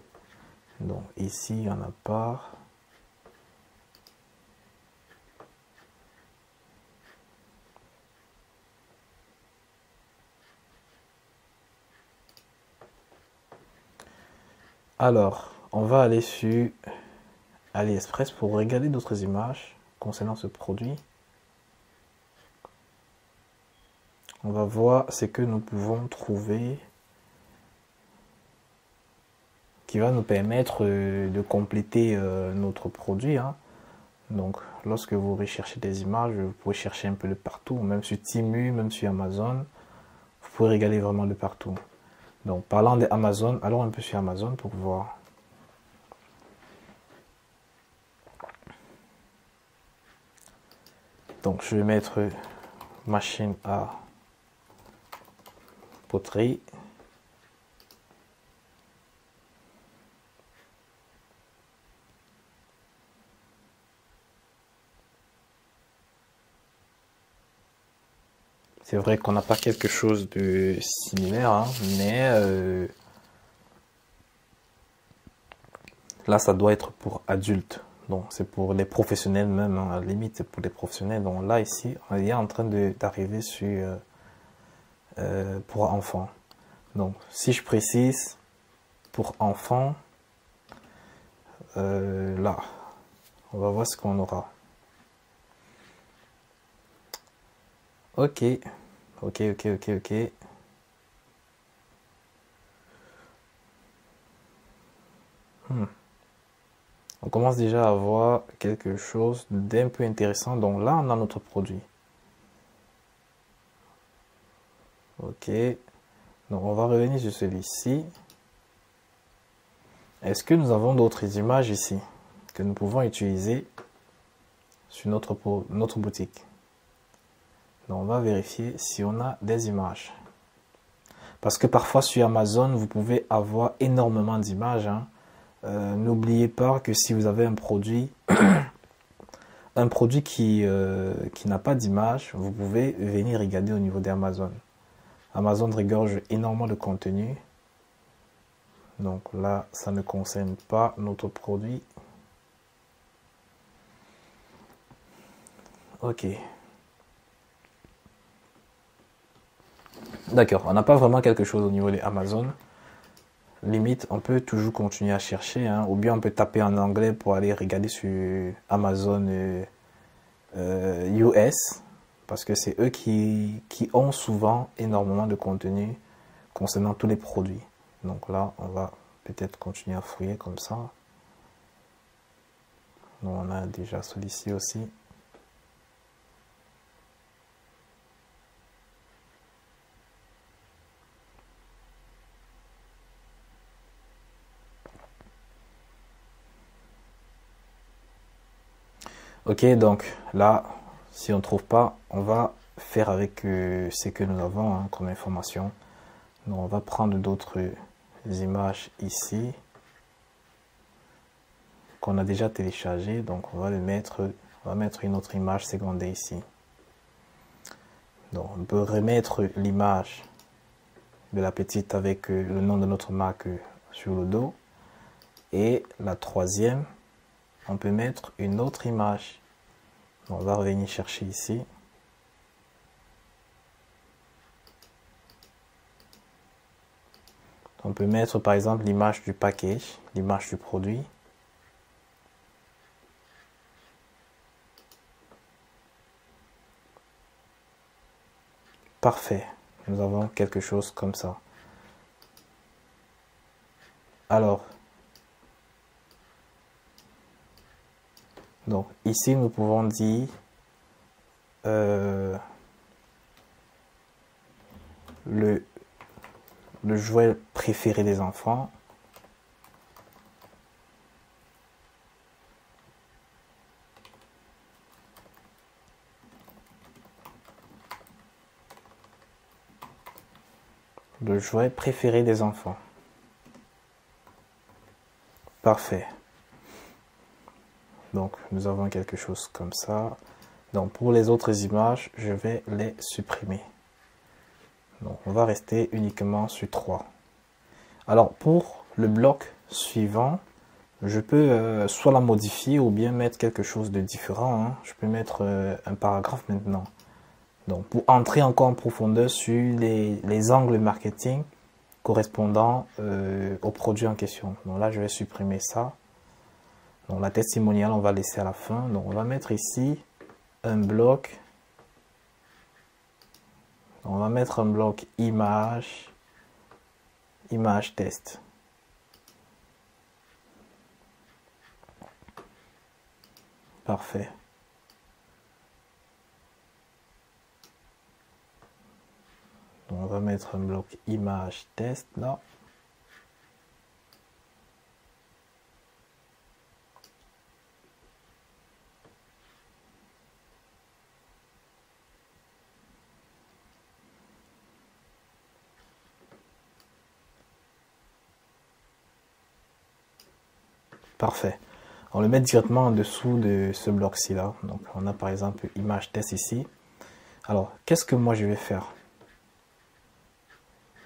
Donc ici, il n'y en a pas. Alors, on va aller sur AliExpress pour regarder d'autres images concernant ce produit. On va voir ce que nous pouvons trouver qui va nous permettre de compléter notre produit. Donc, lorsque vous recherchez des images, vous pouvez chercher un peu de partout, même sur Temu, même sur Amazon. Vous pouvez regarder vraiment de partout. Donc, parlant d'Amazon, allons un peu sur Amazon pour voir. Donc, je vais mettre machine à poterie. C'est vrai qu'on n'a pas quelque chose de similaire, hein, mais là, ça doit être pour adultes. Donc, c'est pour les professionnels même, hein, à la limite, c'est pour les professionnels. Donc là, ici, on est en train d'arriver sur pour enfants. Donc, si je précise pour enfants, là, on va voir ce qu'on aura. Ok, ok, ok, ok, ok. On commence déjà à voir quelque chose d'un peu intéressant. Donc là, on a notre produit. Ok. Donc on va revenir sur celui-ci. Est-ce que nous avons d'autres images ici que nous pouvons utiliser sur notre boutique? Donc on va vérifier si on a des images. Parce que parfois sur Amazon, vous pouvez avoir énormément d'images, hein. N'oubliez pas que si vous avez un produit, qui n'a pas d'image, vous pouvez venir regarder au niveau d'Amazon. Amazon regorge énormément de contenu. Donc là, ça ne concerne pas notre produit. Ok. D'accord, on n'a pas vraiment quelque chose au niveau d'Amazon. Limite, on peut toujours continuer à chercher, hein, ou bien on peut taper en anglais pour aller regarder sur Amazon US, parce que c'est eux qui ont souvent énormément de contenu concernant tous les produits. Donc là, on va peut-être continuer à fouiller comme ça. Donc on a déjà celui-ci aussi. Ok, donc là, si on ne trouve pas, on va faire avec ce que nous avons, hein, comme information. Donc on va prendre d'autres images ici qu'on a déjà téléchargées. Donc on va mettre une autre image secondaire ici. Donc on peut remettre l'image de la petite avec le nom de notre marque sur le dos. Et la troisième, on peut mettre une autre image. On va revenir chercher ici. On peut mettre par exemple l'image du package, l'image du produit. Parfait. Nous avons quelque chose comme ça. Alors, donc ici nous pouvons dire le jouet préféré des enfants. Le jouet préféré des enfants. Parfait. Donc nous avons quelque chose comme ça. Donc pour les autres images, je vais les supprimer. Donc on va rester uniquement sur 3. Alors pour le bloc suivant, je peux soit la modifier ou bien mettre quelque chose de différent, hein. Je peux mettre un paragraphe maintenant. Donc pour entrer encore en profondeur sur les angles marketing correspondant au produit en question. Donc là je vais supprimer ça. Donc la testimoniale on va laisser à la fin. Donc on va mettre ici un bloc. On va mettre un bloc image test. Parfait. Donc on va mettre un bloc image test là. Parfait. On le met directement en dessous de ce bloc-ci là. Donc on a par exemple image test ici. Alors, qu'est-ce que moi je vais faire?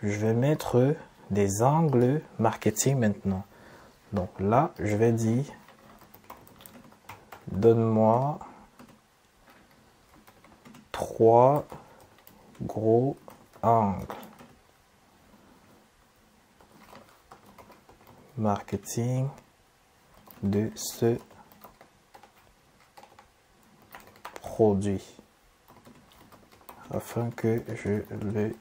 Je vais mettre des angles marketing maintenant. Donc là, je vais dire, donne-moi 3 gros angles marketing de ce produit afin que je le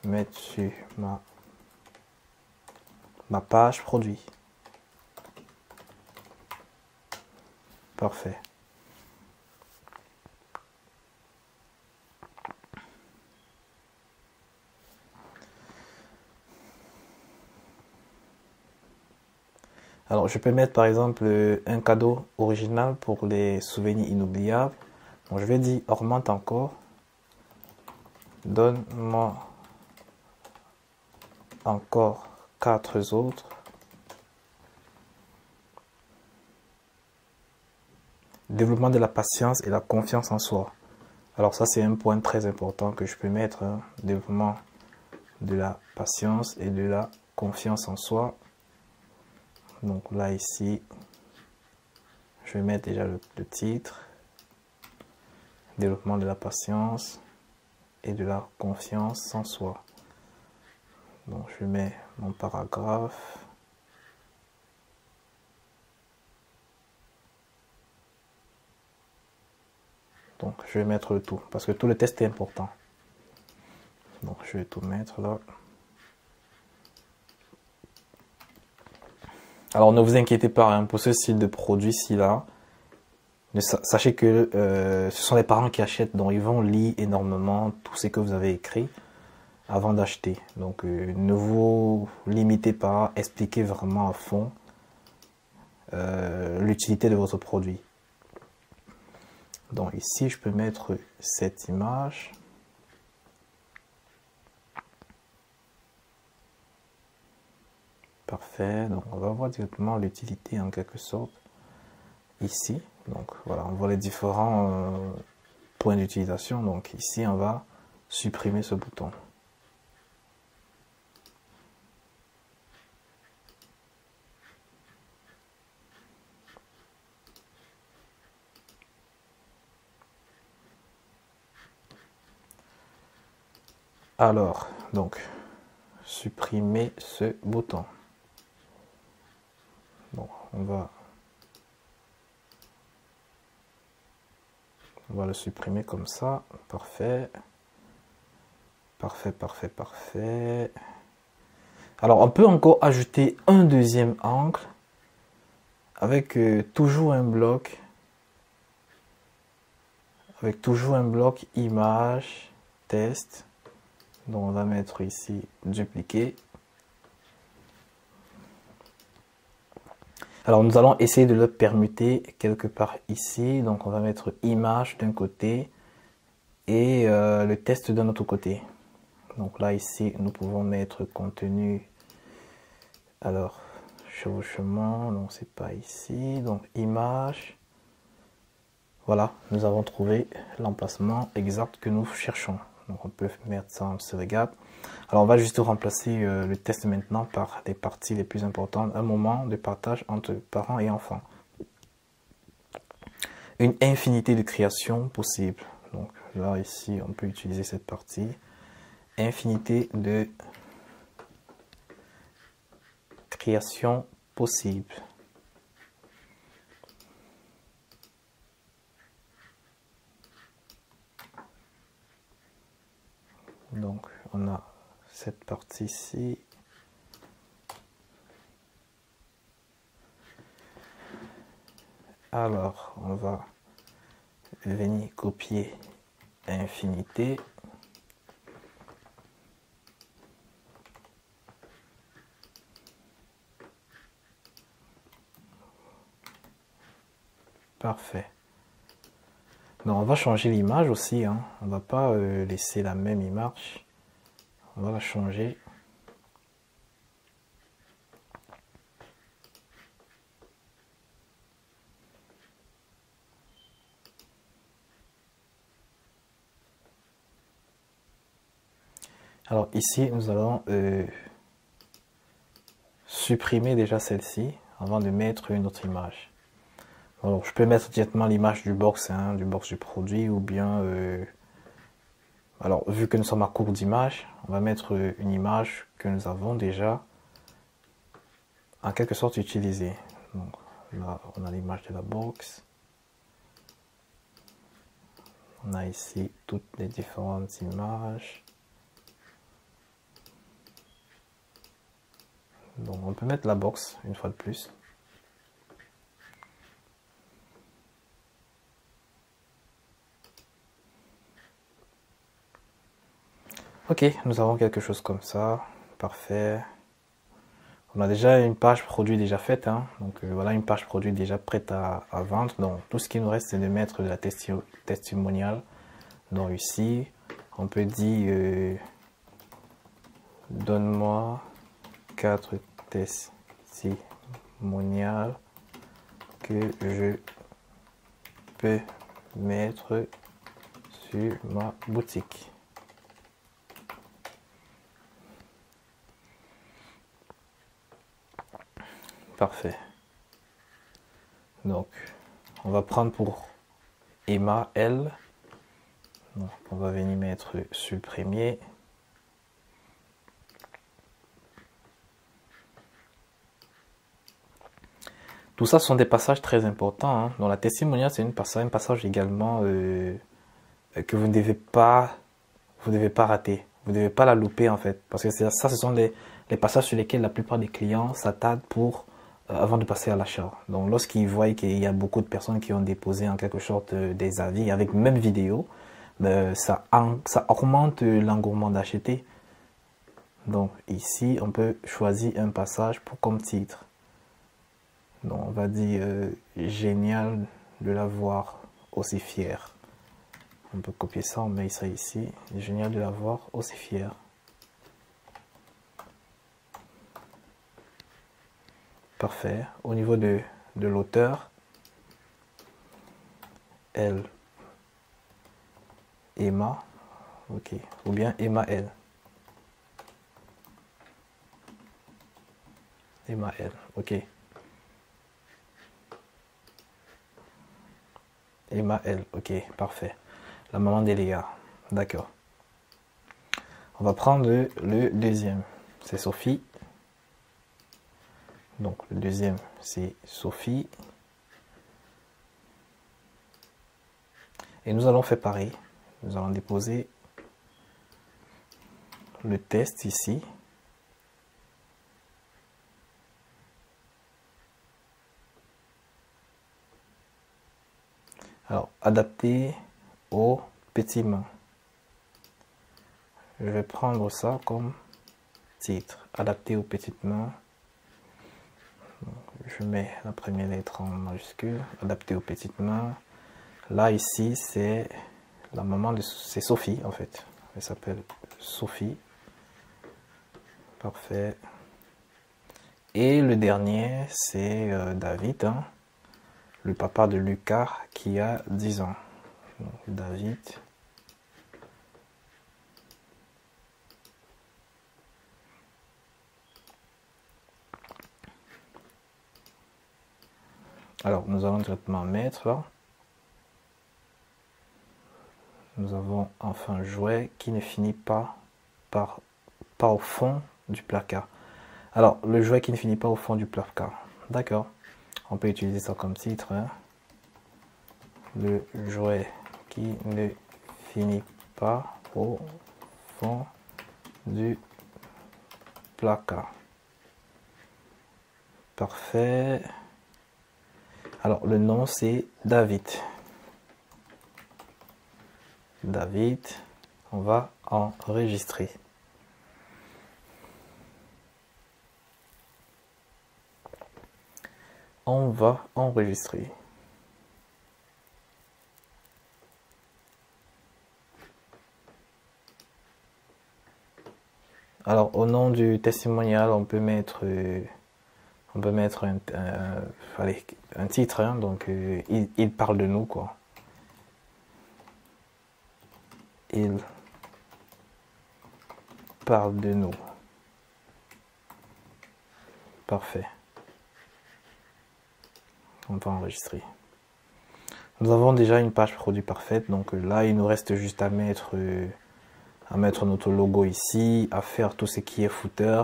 mette sur ma page produit. Parfait. Alors, je peux mettre par exemple un cadeau original pour les souvenirs inoubliables. Donc, je vais dire augmente encore. Donne-moi encore 4 autres. Développement de la patience et la confiance en soi. Alors ça, c'est un point très important que je peux mettre. Hein. Développement de la patience et de la confiance en soi. Donc là, ici, je vais mettre déjà le titre. Développement de la patience et de la confiance en soi. Donc je mets mon paragraphe. Donc je vais mettre le tout parce que tout le test est important. Donc je vais tout mettre là. Alors ne vous inquiétez pas hein, pour ce style de produit-ci là. Sachez que ce sont les parents qui achètent, donc ils vont lire énormément tout ce que vous avez écrit avant d'acheter. Donc ne vous limitez pas, expliquez vraiment à fond l'utilité de votre produit. Donc ici, je peux mettre cette image. Parfait. Donc on va voir directement l'utilité en quelque sorte ici. Donc voilà, on voit les différents points d'utilisation. Donc ici, on va supprimer ce bouton. Alors, donc, supprimer ce bouton. Bon, on va le supprimer comme ça. Parfait. Parfait, parfait, parfait. Alors, on peut encore ajouter un deuxième angle avec toujours un bloc. Avec toujours un bloc image, test. Donc, on va mettre ici dupliquer. Alors, nous allons essayer de le permuter quelque part ici. Donc, on va mettre image d'un côté et le test d'un autre côté. Donc là, ici, nous pouvons mettre contenu. Alors, chevauchement, donc c'est pas ici. Donc, image. Voilà, nous avons trouvé l'emplacement exact que nous cherchons. Donc, on peut mettre ça en sauvegarde. Alors, on va juste remplacer le test maintenant par les parties les plus importantes. Un moment de partage entre parents et enfants. Une infinité de créations possibles. Donc, là, ici, on peut utiliser cette partie. Infinité de créations possibles. Donc, on a cette partie-ci. Alors, on va venir copier infinité. Parfait. Donc, on va changer l'image aussi. Hein. On ne va pas laisser la même image. On va la changer. Alors ici, nous allons supprimer déjà celle-ci avant de mettre une autre image. Alors, je peux mettre directement l'image du box, hein, du box du produit, ou bien... alors, vu que nous sommes à court d'image, on va mettre une image que nous avons déjà en quelque sorte utilisée. Donc, là, on a l'image de la box. On a ici toutes les différentes images. Donc, on peut mettre la box une fois de plus. Ok, nous avons quelque chose comme ça. Parfait. On a déjà une page produit déjà faite, hein. Donc voilà une page produit déjà prête à vendre. Donc tout ce qui nous reste, c'est de mettre de la testimonial. Donc ici, on peut dire donne-moi 4 testimonials que je peux mettre sur ma boutique. Parfait. Donc, on va prendre pour Emma L. Donc, on va venir mettre sur le premier. Tout ça sont des passages très importants, hein. Dans la testimonial, c'est un passage également que vous ne devez pas rater. Vous ne devez pas la louper en fait. Parce que ça, ce sont les passages sur lesquels la plupart des clients s'attardent avant de passer à l'achat. Donc lorsqu'ils voient qu'il y a beaucoup de personnes qui ont déposé en quelque sorte des avis avec même vidéo, ça augmente l'engouement d'acheter. Donc ici, on peut choisir un passage comme titre. Donc on va dire génial de la voir aussi fière. On peut copier ça, on met ça ici. Génial de la voir aussi fière. Parfait. Au niveau de l'auteur, elle, Emma, ok, ou bien Emma L. Emma L, ok. Emma L, ok, parfait. La maman d'Eléa, d'accord. On va prendre le deuxième, c'est Sophie. Donc le deuxième, c'est Sophie. Et nous allons faire pareil. Nous allons déposer le test ici. Alors, adapté aux petites mains. Je vais prendre ça comme titre. Adapté aux petites mains. Je mets la première lettre en majuscule. Adapté aux petites mains. Là, ici, c'est la maman de... C'est Sophie, en fait. Elle s'appelle Sophie. Parfait. Et le dernier, c'est David, hein, le papa de Lucas qui a 10 ans. Donc, David. Alors, nous allons directement mettre là. Nous avons enfin jouet qui ne finit pas au fond du placard. Alors, le jouet qui ne finit pas au fond du placard. D'accord. On peut utiliser ça comme titre. Hein. Le jouet qui ne finit pas au fond du placard. Parfait. Alors, le nom, c'est David. David, on va enregistrer. On va enregistrer. Alors, au nom du testimonial, on peut mettre un titre, hein, donc il parle de nous, quoi. Il parle de nous. Parfait. On va enregistrer. Nous avons déjà une page produit parfaite. Donc là, il nous reste juste à mettre notre logo ici, à faire tout ce qui est footer.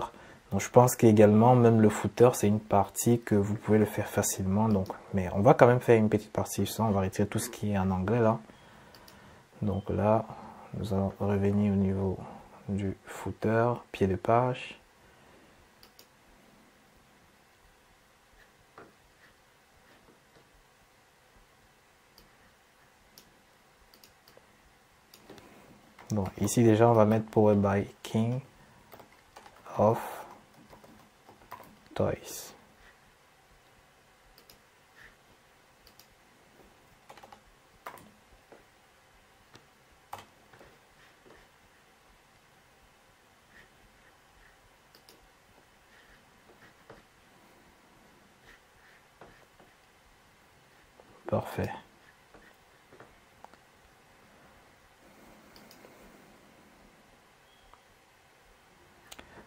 Donc je pense qu'également, même le footer, c'est une partie que vous pouvez le faire facilement. Donc, mais on va quand même faire une petite partie ça. On va retirer tout ce qui est en anglais là. Donc là, nous allons revenir au niveau du footer, pied de page. Bon, ici déjà, on va mettre Powered by King of Toys. Parfait.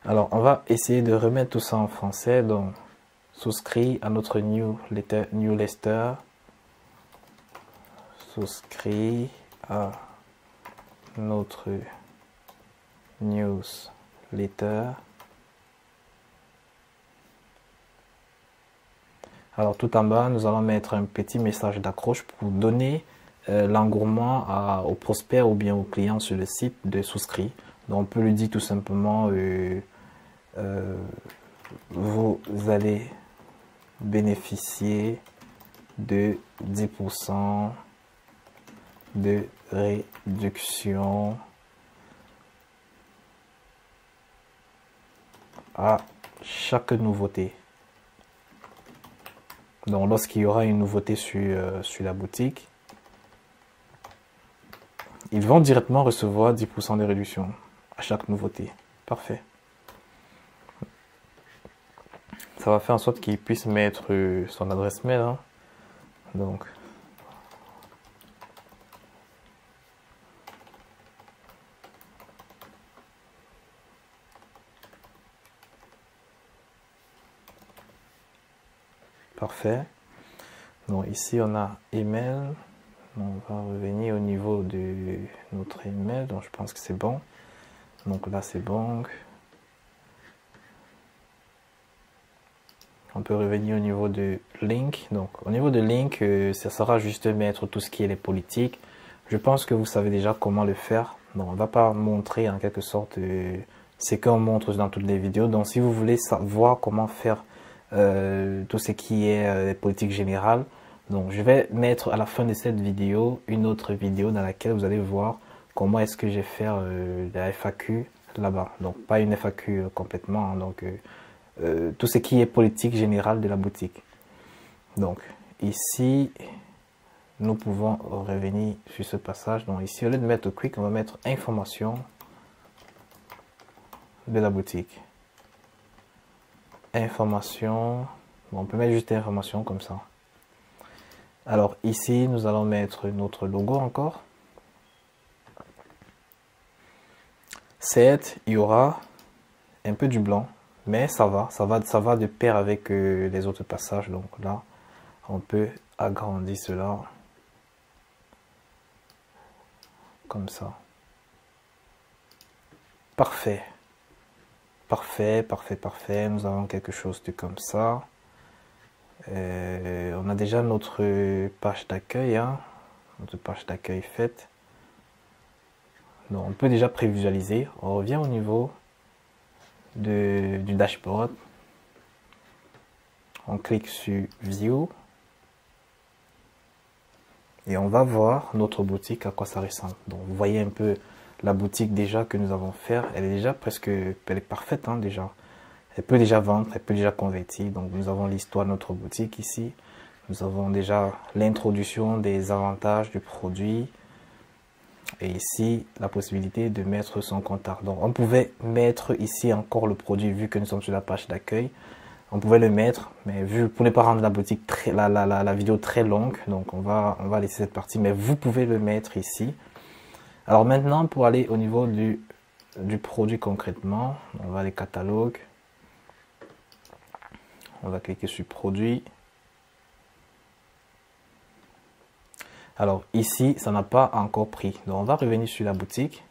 Alors, on va essayer de remettre tout ça en français. Donc, souscris à notre newsletter. Souscris à notre newsletter. Alors, tout en bas, nous allons mettre un petit message d'accroche pour donner l'engouement aux prospects ou bien aux clients sur le site de souscrit. Donc, on peut lui dire tout simplement vous allez bénéficier de 10% de réduction à chaque nouveauté. Donc lorsqu'il y aura une nouveauté sur la boutique, ils vont directement recevoir 10% de réduction à chaque nouveauté. Parfait. Ça va faire en sorte qu'il puisse mettre son adresse mail. Hein. Donc, parfait. Donc ici on a email. On va revenir au niveau de notre email. Donc je pense que c'est bon. Donc là c'est bon. On peut revenir au niveau de link. Donc au niveau de link, ça sera juste mettre tout ce qui est les politiques. Je pense que vous savez déjà comment le faire. Donc on ne va pas montrer en quelque sorte ce qu'on montre dans toutes les vidéos. Donc si vous voulez savoir comment faire tout ce qui est les politiques générales, donc je vais mettre à la fin de cette vidéo une autre vidéo dans laquelle vous allez voir comment est-ce que je vais faire la FAQ là-bas. Donc pas une FAQ complètement, hein, donc tout ce qui est politique générale de la boutique. Donc ici nous pouvons revenir sur ce passage. Donc ici au lieu de mettre quick, on va mettre information de la boutique. Information, bon, on peut mettre juste information comme ça. Alors ici nous allons mettre notre logo encore. Certes, il y aura un peu du blanc, mais ça va de pair avec les autres passages. Donc là, on peut agrandir cela comme ça. Parfait. Parfait, parfait, parfait. Nous avons quelque chose de comme ça. On a déjà notre page d'accueil, hein, notre page d'accueil faite. Donc on peut déjà prévisualiser. On revient au niveau du dashboard. On clique sur View. Et on va voir notre boutique, à quoi ça ressemble. Donc vous voyez un peu la boutique déjà que nous avons fait. Elle est déjà presque, elle est parfaite hein, déjà. Elle peut déjà vendre, elle peut déjà convertir. Donc nous avons l'histoire de notre boutique ici. Nous avons déjà l'introduction des avantages du produit. Et ici, la possibilité de mettre son contact. Donc on pouvait mettre ici encore le produit vu que nous sommes sur la page d'accueil. On pouvait le mettre, mais vu pour ne pas rendre la boutique la vidéo très longue, donc on va laisser cette partie, mais vous pouvez le mettre ici. Alors maintenant, pour aller au niveau du du produit concrètement. On va aller catalogue. On va cliquer sur produit. Alors ici, ça n'a pas encore pris. Donc on va revenir sur la boutique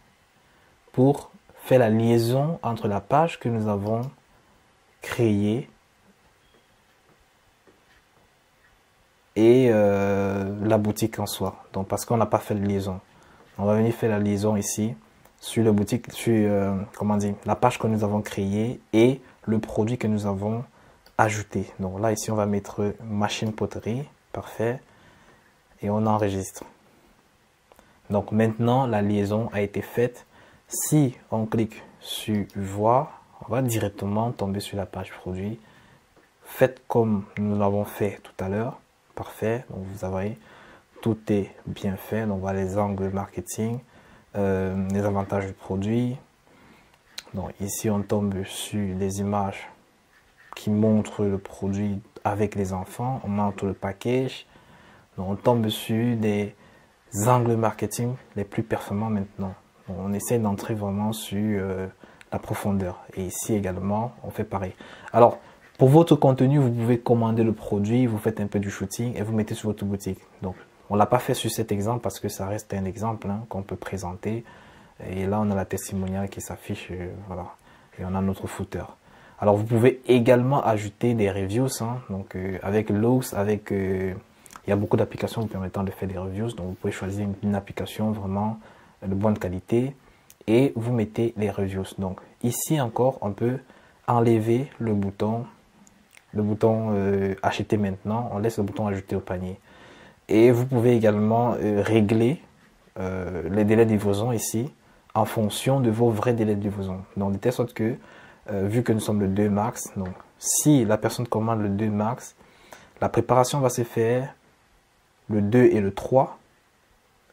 pour faire la liaison entre la page que nous avons créée et la boutique en soi. Donc parce qu'on n'a pas fait de liaison. On va venir faire la liaison ici sur la boutique, sur comment dire, la page que nous avons créée et le produit que nous avons ajouté. Donc là ici on va mettre machine poterie, parfait, et on enregistre. Donc maintenant la liaison a été faite. Si on clique sur voir, on va directement tomber sur la page produit. Faites comme nous l'avons fait tout à l'heure, parfait. Donc vous avez tout est bien fait. Donc voilà les angles marketing, les avantages du produit. Donc ici on tombe sur les images qui montrent le produit avec les enfants. On montre le package. Donc on tombe sur des angles marketing les plus performants maintenant. Donc on essaie d'entrer vraiment sur la profondeur. Et ici également on fait pareil. Alors pour votre contenu, vous pouvez commander le produit, vous faites un peu du shooting et vous mettez sur votre boutique. Donc on ne l'a pas fait sur cet exemple parce que ça reste un exemple qu'on peut présenter. Et là on a la testimoniale qui s'affiche, voilà. Et on a notre footer. Alors vous pouvez également ajouter des reviews, donc avec Loox, avec il y a beaucoup d'applications vous permettant de faire des reviews. Donc vous pouvez choisir une application vraiment de bonne qualité et vous mettez les reviews. Donc ici encore on peut enlever le bouton acheter maintenant. On laisse le bouton ajouter au panier. Et vous pouvez également régler les délais de livraison ici en fonction de vos vrais délais de livraison. Donc de telle sorte que vu que nous sommes le 2 mars, donc si la personne commande le 2 mars, la préparation va se faire le 2 et le 3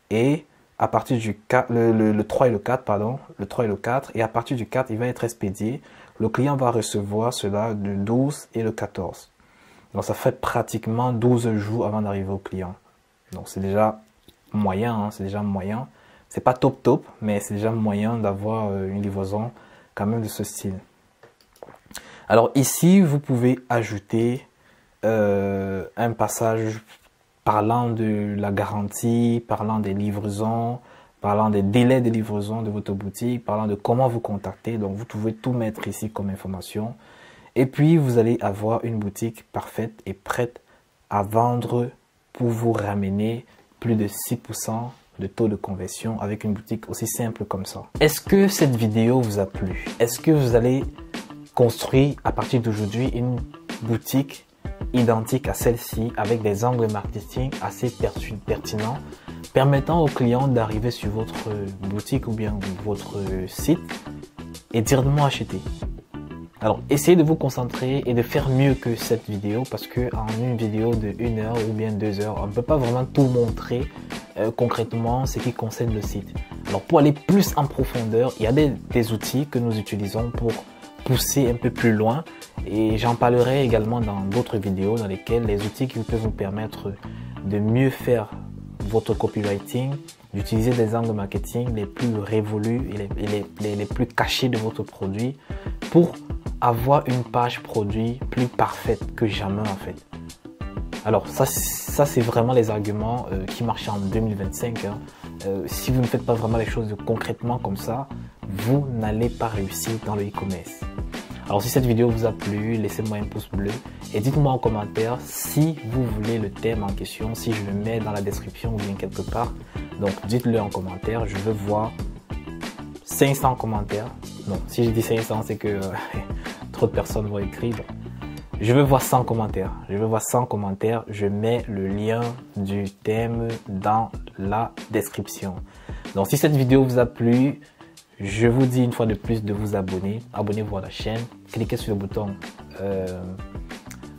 et à partir du 4, le 3 et le 4, pardon, le 3 et le 4, et à partir du 4, il va être expédié. Le client va recevoir cela le 12 et le 14. Donc ça fait pratiquement 12 jours avant d'arriver au client. Donc c'est déjà moyen, c'est déjà moyen. C'est pas top, mais c'est déjà moyen d'avoir une livraison quand même de ce style. Alors ici, vous pouvez ajouter un passage parlant de la garantie, parlant des livraisons, parlant des délais de livraison de votre boutique, parlant de comment vous contacter. Donc vous pouvez tout mettre ici comme information. Et puis vous allez avoir une boutique parfaite et prête à vendre pour vous ramener plus de 6% de taux de conversion avec une boutique aussi simple comme ça. Est-ce que cette vidéo vous a plu? Est-ce que vous allez construire à partir d'aujourd'hui une boutique identique à celle-ci avec des angles marketing assez pertinents permettant aux clients d'arriver sur votre boutique ou bien votre site et directement acheter? Alors essayez de vous concentrer et de faire mieux que cette vidéo parce que en une vidéo de 1 heure ou bien 2 heures, on ne peut pas vraiment tout montrer concrètement ce qui concerne le site. Alors pour aller plus en profondeur, il y a des outils que nous utilisons pour pousser un peu plus loin et j'en parlerai également dans d'autres vidéos dans lesquelles les outils qui peuvent vous permettre de mieux faire votre copywriting, d'utiliser des angles marketing les plus révolus et les plus cachés de votre produit pour avoir une page produit plus parfaite que jamais en fait. Alors ça c'est vraiment les arguments qui marchent en 2025. Si vous ne faites pas vraiment les choses concrètement comme ça, vous n'allez pas réussir dans le e-commerce. Alors si cette vidéo vous a plu, laissez-moi un pouce bleu et dites-moi en commentaire si vous voulez le thème en question, si je le mets dans la description ou bien quelque part. Donc dites-le en commentaire, je veux voir 500 commentaires. Non, si je dis 500 c'est que trop de personnes vont écrire. Je veux voir 100 commentaires. Je veux voir 100 commentaires. Je mets le lien du thème dans la description. Donc si cette vidéo vous a plu, je vous dis une fois de plus de vous abonner. Abonnez-vous à la chaîne. Cliquez sur le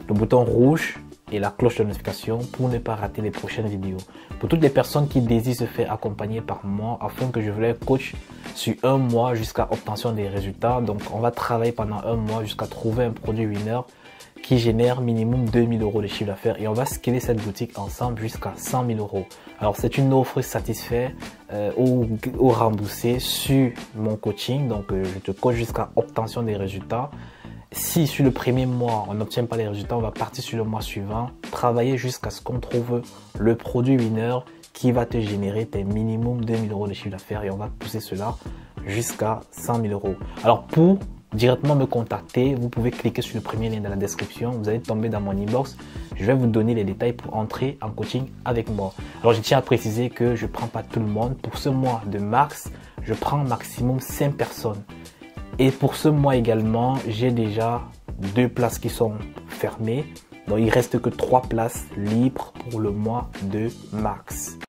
bouton rouge et la cloche de notification pour ne pas rater les prochaines vidéos. Pour toutes les personnes qui désirent se faire accompagner par moi afin que je vous les coach sur 1 mois jusqu'à obtention des résultats. Donc on va travailler pendant 1 mois jusqu'à trouver un produit winner qui génère minimum 2000 € de chiffre d'affaires et on va scaler cette boutique ensemble jusqu'à 100 000 €. Alors c'est une offre satisfait ou remboursée sur mon coaching. Donc je te coach jusqu'à obtention des résultats. Si sur le premier mois on n'obtient pas les résultats, on va partir sur le mois suivant, travailler jusqu'à ce qu'on trouve le produit winner qui va te générer tes minimum 2000 € de chiffre d'affaires et on va pousser cela jusqu'à 100 000 €. Alors pour directement me contacter, vous pouvez cliquer sur le premier lien dans la description, vous allez tomber dans mon inbox, je vais vous donner les détails pour entrer en coaching avec moi. Alors je tiens à préciser que je ne prends pas tout le monde. Pour ce mois de mars, je prends maximum 5 personnes. Et pour ce mois également, j'ai déjà 2 places qui sont fermées. Donc il reste que 3 places libres pour le mois de mars.